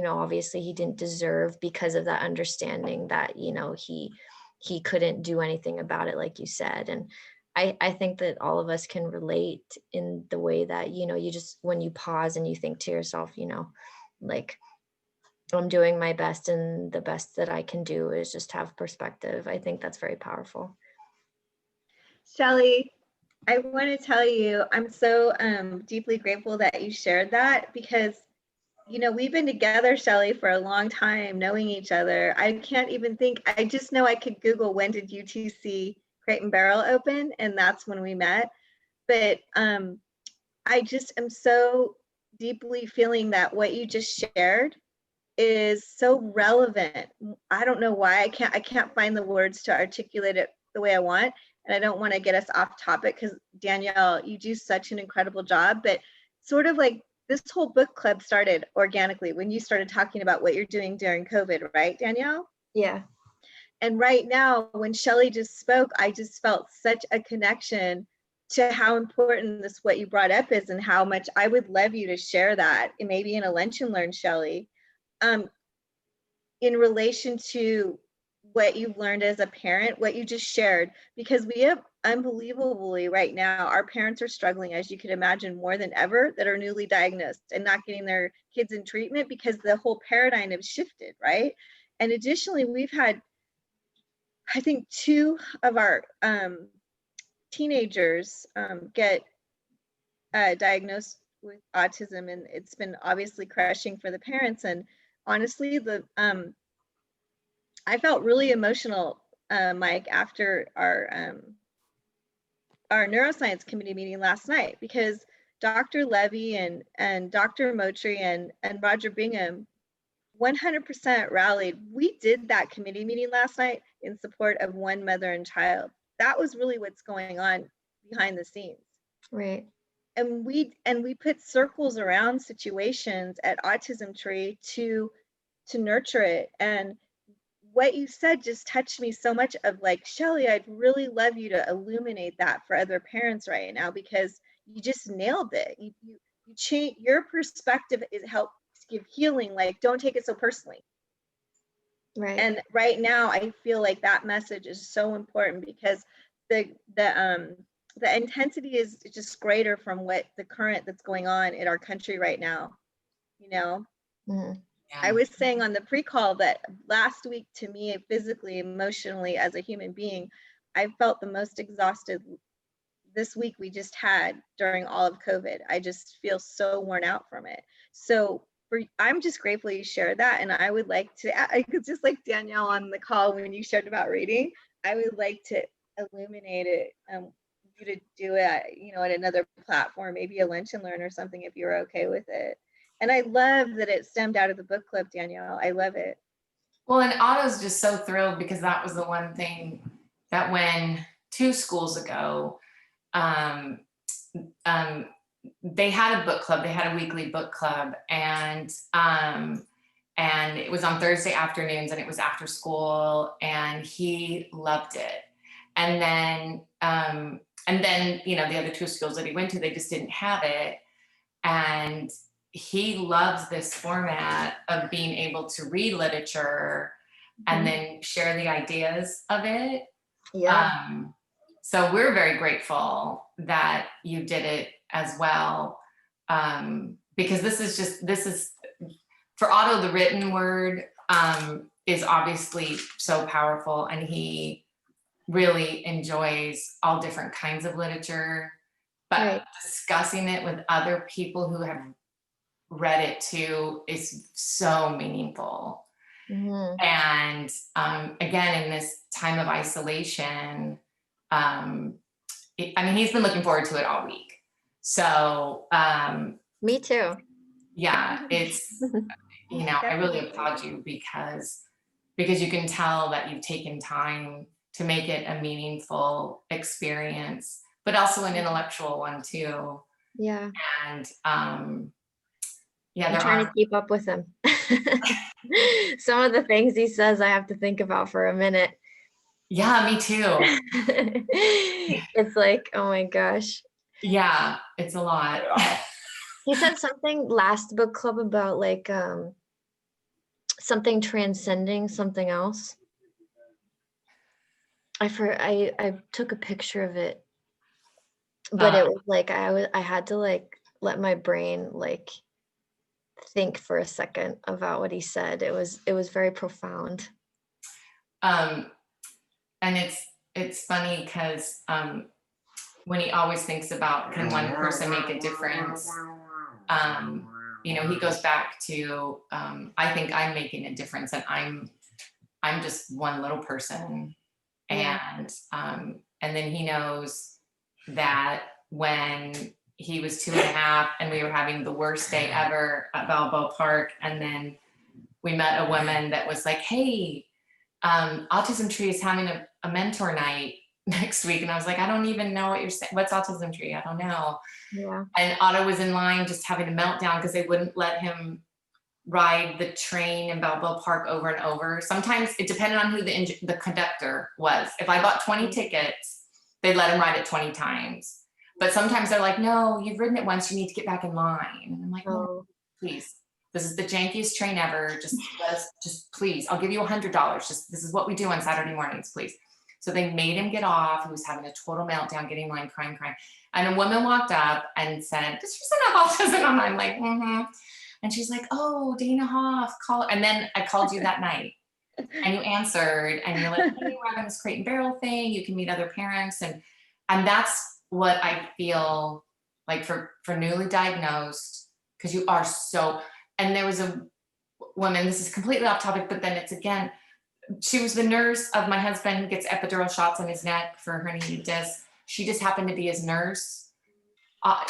obviously he didn't deserve, because of that understanding that, he couldn't do anything about it, like you said. And I think that all of us can relate in the way that, you just, when you pause and you think to yourself, like, I'm doing my best, and the best that I can do is just have perspective. I think that's very powerful. Shelley, I want to tell you, I'm so deeply grateful that you shared that, because we've been together, Shelley, for a long time, knowing each other. I can't even think, I just know I could Google when did UTC Crate and Barrel open, and that's when we met. But I just am so deeply feeling that what you just shared is so relevant. I don't know why I can't find the words to articulate it the way I want, and I don't want to get us off topic, because Danielle, you do such an incredible job. But sort of like, this whole book club started organically when you started talking about what you're doing during COVID, right, Danielle? Yeah. And right now, when Shelley just spoke, I just felt such a connection to how important this, what you brought up is, and how much I would love you to share that, and maybe in a Lunch and Learn, Shelley, in relation to what you've learned as a parent, what you just shared, because we have unbelievably right now, our parents are struggling, as you can imagine, more than ever, that are newly diagnosed and not getting their kids in treatment, because the whole paradigm has shifted, right? And additionally, we've had, I think, 2 of our teenagers get diagnosed with autism, and it's been obviously crushing for the parents. And honestly, I felt really emotional, Mike, after our neuroscience committee meeting last night, because Dr. Levy and Dr. Motri and Roger Bingham 100% rallied. We did that committee meeting last night in support of one mother and child. That was really what's going on behind the scenes. Right. And we put circles around situations at Autism Tree to nurture it. And what you said just touched me so much, of like, Shelley, I'd really love you to illuminate that for other parents right now, because you just nailed it. You change your perspective, it helps give healing. Like, don't take it so personally. Right. And right now I feel like that message is so important, because the intensity is just greater from what the current that's going on in our country right now, Mm-hmm. I was saying on the pre-call that last week to me, physically, emotionally, as a human being, I felt the most exhausted this week we just had during all of COVID. I just feel so worn out from it. So I'm just grateful you shared that. And I would like to, I could just like Danielle on the call when you shared about reading, I would like to illuminate it, you to do it, you know, at another platform, maybe a lunch and learn or something, if you're okay with it. And I love that it stemmed out of the book club, Danielle. I love it. Well, and Otto's just so thrilled because that was the one thing that when 2 schools ago, they had a book club, they had a weekly book club, and it was on Thursday afternoons and it was after school, and he loved it. And then, you know, the other 2 schools that he went to, they just didn't have it. And he loves this format of being able to read literature and then share the ideas of it. Yeah. So we're very grateful that you did it as well. Because this is for Otto, the written word is obviously so powerful, and he really enjoys all different kinds of literature, but Right. discussing it with other people who have read it too is so meaningful. And again, in this time of isolation, I mean, he's been looking forward to it all week. So Me too. yeah, it's, you know, I really applaud you because you can tell that you've taken time to make it a meaningful experience, but also an intellectual one too. Yeah. And I'm trying to keep up with him. Some of the things he says I have to think about for a minute. Yeah, me too. It's like, oh my gosh. Yeah, it's a lot. He said something last book club about like something transcending something else. I took a picture of it, but it was like I had to like let my brain like think for a second about what he said. It was very profound. And it's funny because when he always thinks about can one person make a difference, you know, he goes back to I think I'm making a difference, and I'm just one little person. And then he knows that when he was 2.5 and we were having the worst day ever at Balboa Park, and then we met a woman that was like, hey, Autism Tree is having a mentor night next week. And I was like, I don't even know what you're saying. What's Autism Tree? I don't know. Yeah. And Otto was in line just having a meltdown because they wouldn't let him ride the train in Balboa Park over and over. Sometimes it depended on who the conductor was. If I bought 20 tickets, they'd let him ride it 20 times. But sometimes they're like, no, you've ridden it once, you need to get back in line. And I'm like, no, please. This is the jankiest train ever. Just please, I'll give you $100. This is what we do on Saturday mornings, please. So they made him get off. He was having a total meltdown, getting in line, crying. And a woman walked up and said, does your son have autism? And I'm like, And she's like, oh, Dana Hoff, call. And then I called you that night and you answered, and you're like, hey, we're having this crate and barrel thing. You can meet other parents. And that's what I feel like for newly diagnosed, because you are so, and there was a woman, this is completely off topic, but then it's again, she was the nurse of my husband who gets epidural shots on his neck for herniated disc. She just happened to be his nurse.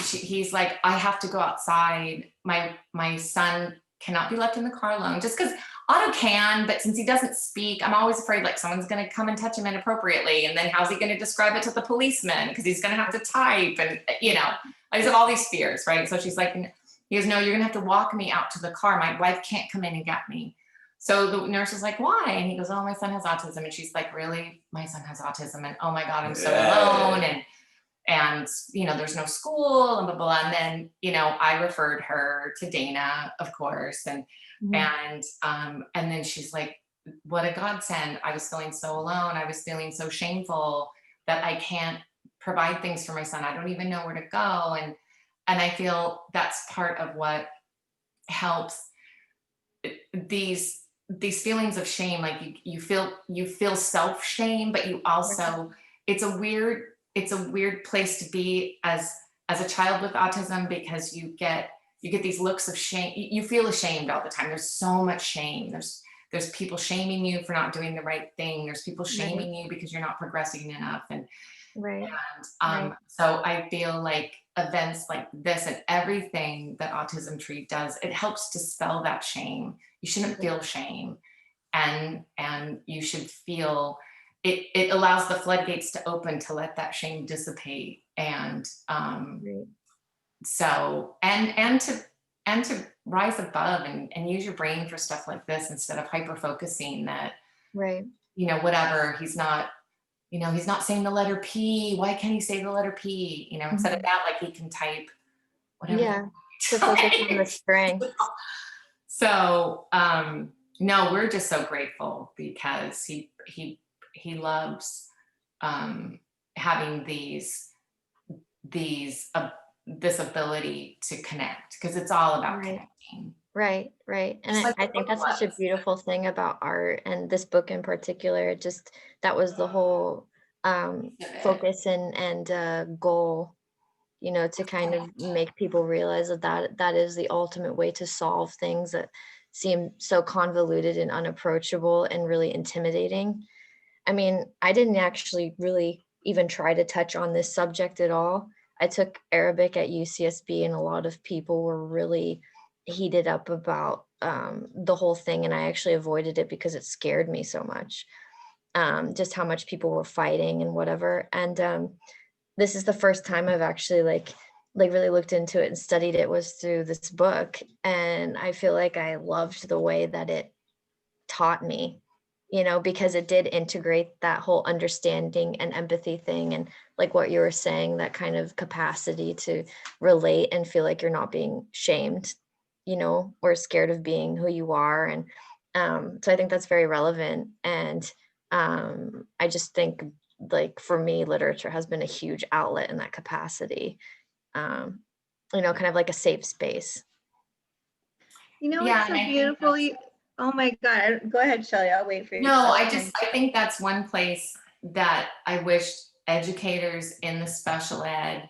He's like, I have to go outside. My son cannot be left in the car alone, just because Otto can, but since he doesn't speak, I'm always afraid like someone's going to come and touch him inappropriately. And then how's he going to describe it to the policeman? Because he's going to have to type, and you know, I just have all these fears, right? So she's like, he goes, no, you're going to have to walk me out to the car. My wife can't come in and get me. So the nurse was like, why? And he goes, oh, my son has autism. And she's like, really? My son has autism. And oh my God, I'm so alone. And, you know, there's no school and blah, blah, blah. And then, you know, I referred her to Dana, of course. And then she's like, what a godsend. I was feeling so alone. I was feeling so shameful that I can't provide things for my son. I don't even know where to go. And I feel that's part of what helps these feelings of shame, like you feel self-shame, but you also, it's a weird place to be as a child with autism, because you get these looks of shame. You feel ashamed all the time. There's so much shame. There's people shaming you for not doing the right thing. There's people shaming you because you're not progressing enough. And so I feel like events like this and everything that Autism Tree does, it helps dispel that shame. You shouldn't feel shame, and you should feel it allows the floodgates to open to let that shame dissipate. And so and to rise above and use your brain for stuff like this, instead of hyper focusing that, whatever, he's not saying the letter P. Why can't he say the letter P? Instead of that, like, he can type whatever. Yeah, to focus on the strength. So, no, we're just so grateful, because he loves having this ability to connect, because it's all about connecting. Right. And I think that's such a beautiful thing about art, and this book in particular. That was the whole focus and goal, to kind of make people realize that is the ultimate way to solve things that seem so convoluted and unapproachable and really intimidating. I mean, I didn't actually really even try to touch on this subject at all. I took Arabic at UCSB, and a lot of people were really heated up about the whole thing, and I actually avoided it because it scared me so much, just how much people were fighting and whatever. And this is the first time I've actually like really looked into it and studied it, was through this book, and I feel like I loved the way that it taught me, because it did integrate that whole understanding and empathy thing, and like what you were saying, that kind of capacity to relate and feel like you're not being shamed, or scared of being who you are. And so I think that's very relevant. And I just think, like, for me, literature has been a huge outlet in that capacity, kind of like a safe space. It's so beautiful. Oh my God. Go ahead, Shelley. I'll wait for you. No, I think that's one place that I wish educators in the special ed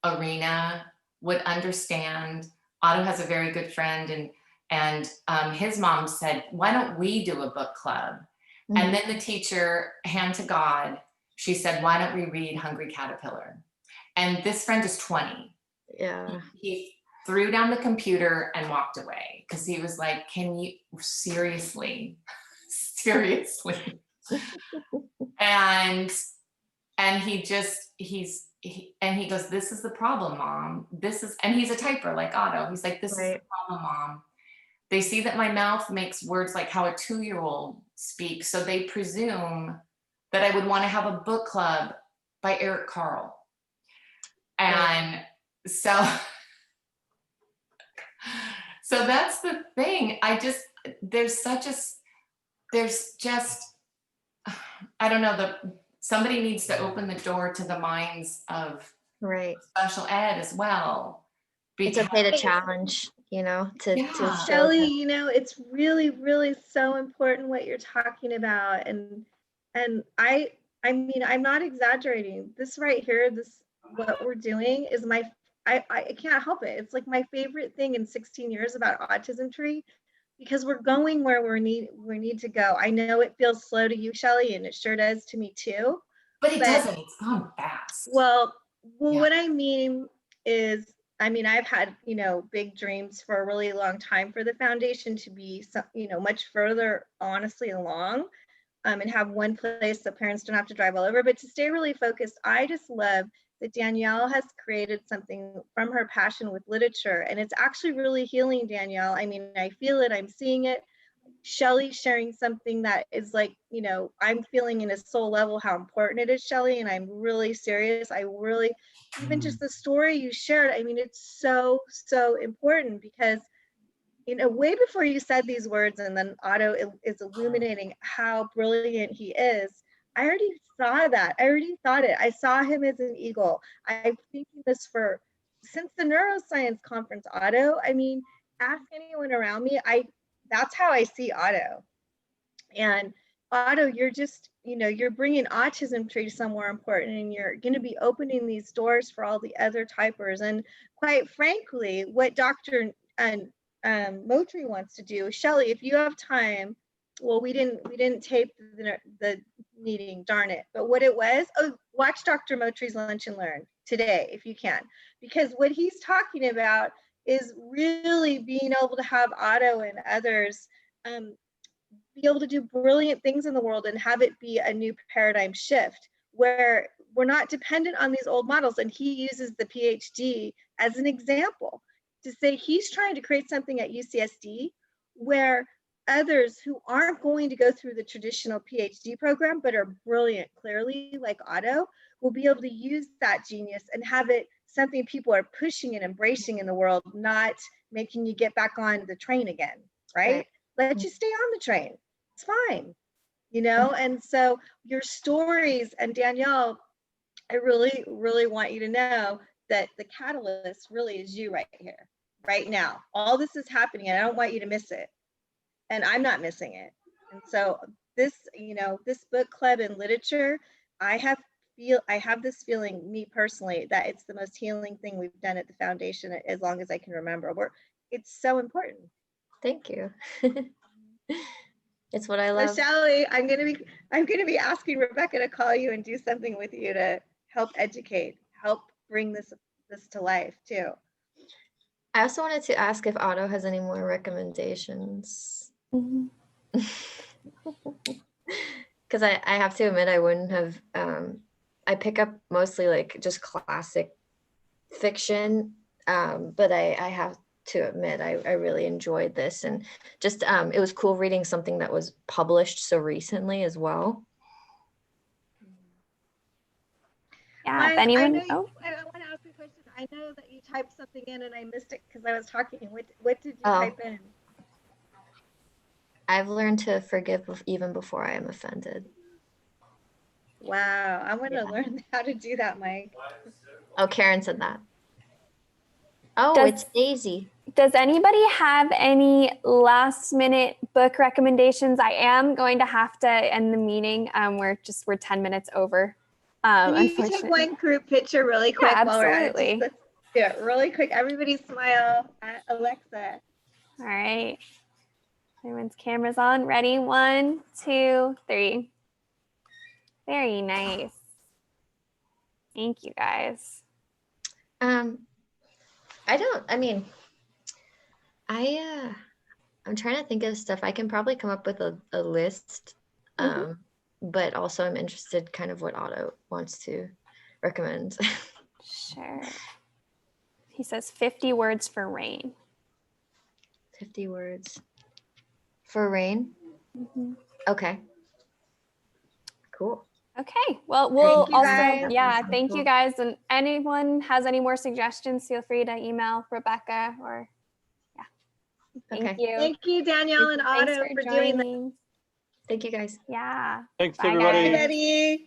arena would understand. Otto has a very good friend, and his mom said, "Why don't we do a book club?" Mm-hmm. And then the teacher, hand to God, she said, "Why don't we read Hungry Caterpillar?" And this friend is 20. Yeah. He threw down the computer and walked away, because he was like, "Can you seriously?" and he goes, "This is the problem, Mom. And he's a typer like Otto. He's like, "This is the problem, Mom. They see that my mouth makes words like how a 2-year-old speaks, so they presume that I would want to have a book club by Eric Carle." And so that's the thing. I don't know, somebody needs to open the door to the minds of special ed as well. It's okay to challenge, to Shelley, it's really, really so important what you're talking about. And I mean, I'm not exaggerating. This right here, what we're doing is I can't help it. It's like my favorite thing in 16 years about Autism Tree, because we're going where we need to go. I know it feels slow to you, Shelley, and it sure does to me too. But it doesn't. It's gone fast. Well, what I mean is, I've had, big dreams for a really long time for the foundation to be, much further, honestly, along, and have one place that parents don't have to drive all over. But to stay really focused, I just love that Danielle has created something from her passion with literature, and it's actually really healing, Danielle. I feel it, I'm seeing it. Shelley sharing something that is like, I'm feeling in a soul level how important it is, Shelley, and I'm really serious. Even just the story you shared, it's so, so important, because, way before you said these words, and then Otto is illuminating how brilliant he is, I already saw that. I already thought it. I saw him as an eagle. I'm thinking this since the neuroscience conference, Otto. ask anyone around me, that's how I see Otto. And Otto, you're just, you're bringing Autism Tree somewhere important, and you're going to be opening these doors for all the other typers. And quite frankly, what Dr. Motri wants to do, Shelly, if you have time, well, we didn't tape the meeting, darn it. But what it was, watch Dr. Motri's Lunch and Learn today, if you can, because what he's talking about is really being able to have Otto and others be able to do brilliant things in the world and have it be a new paradigm shift where we're not dependent on these old models. And he uses the PhD as an example to say he's trying to create something at UCSD where others who aren't going to go through the traditional PhD program but are brilliant, clearly, like Otto, will be able to use that genius and have it something people are pushing and embracing in the world, not making you get back on the train again, right? Let you stay on the train. It's fine, And so your stories, and Danielle, I really, really want you to know that the catalyst really is you right here, right now. All this is happening, and I don't want you to miss it. And I'm not missing it. And so this, this book club in literature, I have this feeling, me personally, that it's the most healing thing we've done at the foundation as long as I can remember. It's so important. Thank you. It's what I love. So Shelly, I'm gonna be asking Rebecca to call you and do something with you to help educate, help bring this to life too. I also wanted to ask if Otto has any more recommendations. Because I have to admit, I wouldn't have, I pick up mostly like just classic fiction, but I have to admit, I really enjoyed this, and just it was cool reading something that was published so recently as well. Yeah, if anyone, I want to ask a question. I know that you typed something in and I missed it because I was talking. What did you type in? I've learned to forgive even before I am offended. Wow, I want to learn how to do that, Mike. Oh, Karen said that. Oh, it's Daisy. Does anybody have any last minute book recommendations? I am going to have to end the meeting. We're 10 minutes over. Can you take one group picture really quick? Yeah, absolutely. Let's do it really quick. Everybody smile at Alexa. All right. Everyone's camera's on. Ready? 1, 2, 3. Very nice. Thank you, guys. I'm trying to think of stuff. I can probably come up with a list, but also I'm interested kind of what Otto wants to recommend. Sure. He says 50 words for rain. 50 words for rain? Okay. Cool. Okay. Well, we'll thank you guys. And anyone has any more suggestions, feel free to email Rebecca or, Thank you. Thank you, Danielle and Otto, for doing that. Thank you, guys. Yeah. Thanks, Bye, everybody. guys. Bye, everybody.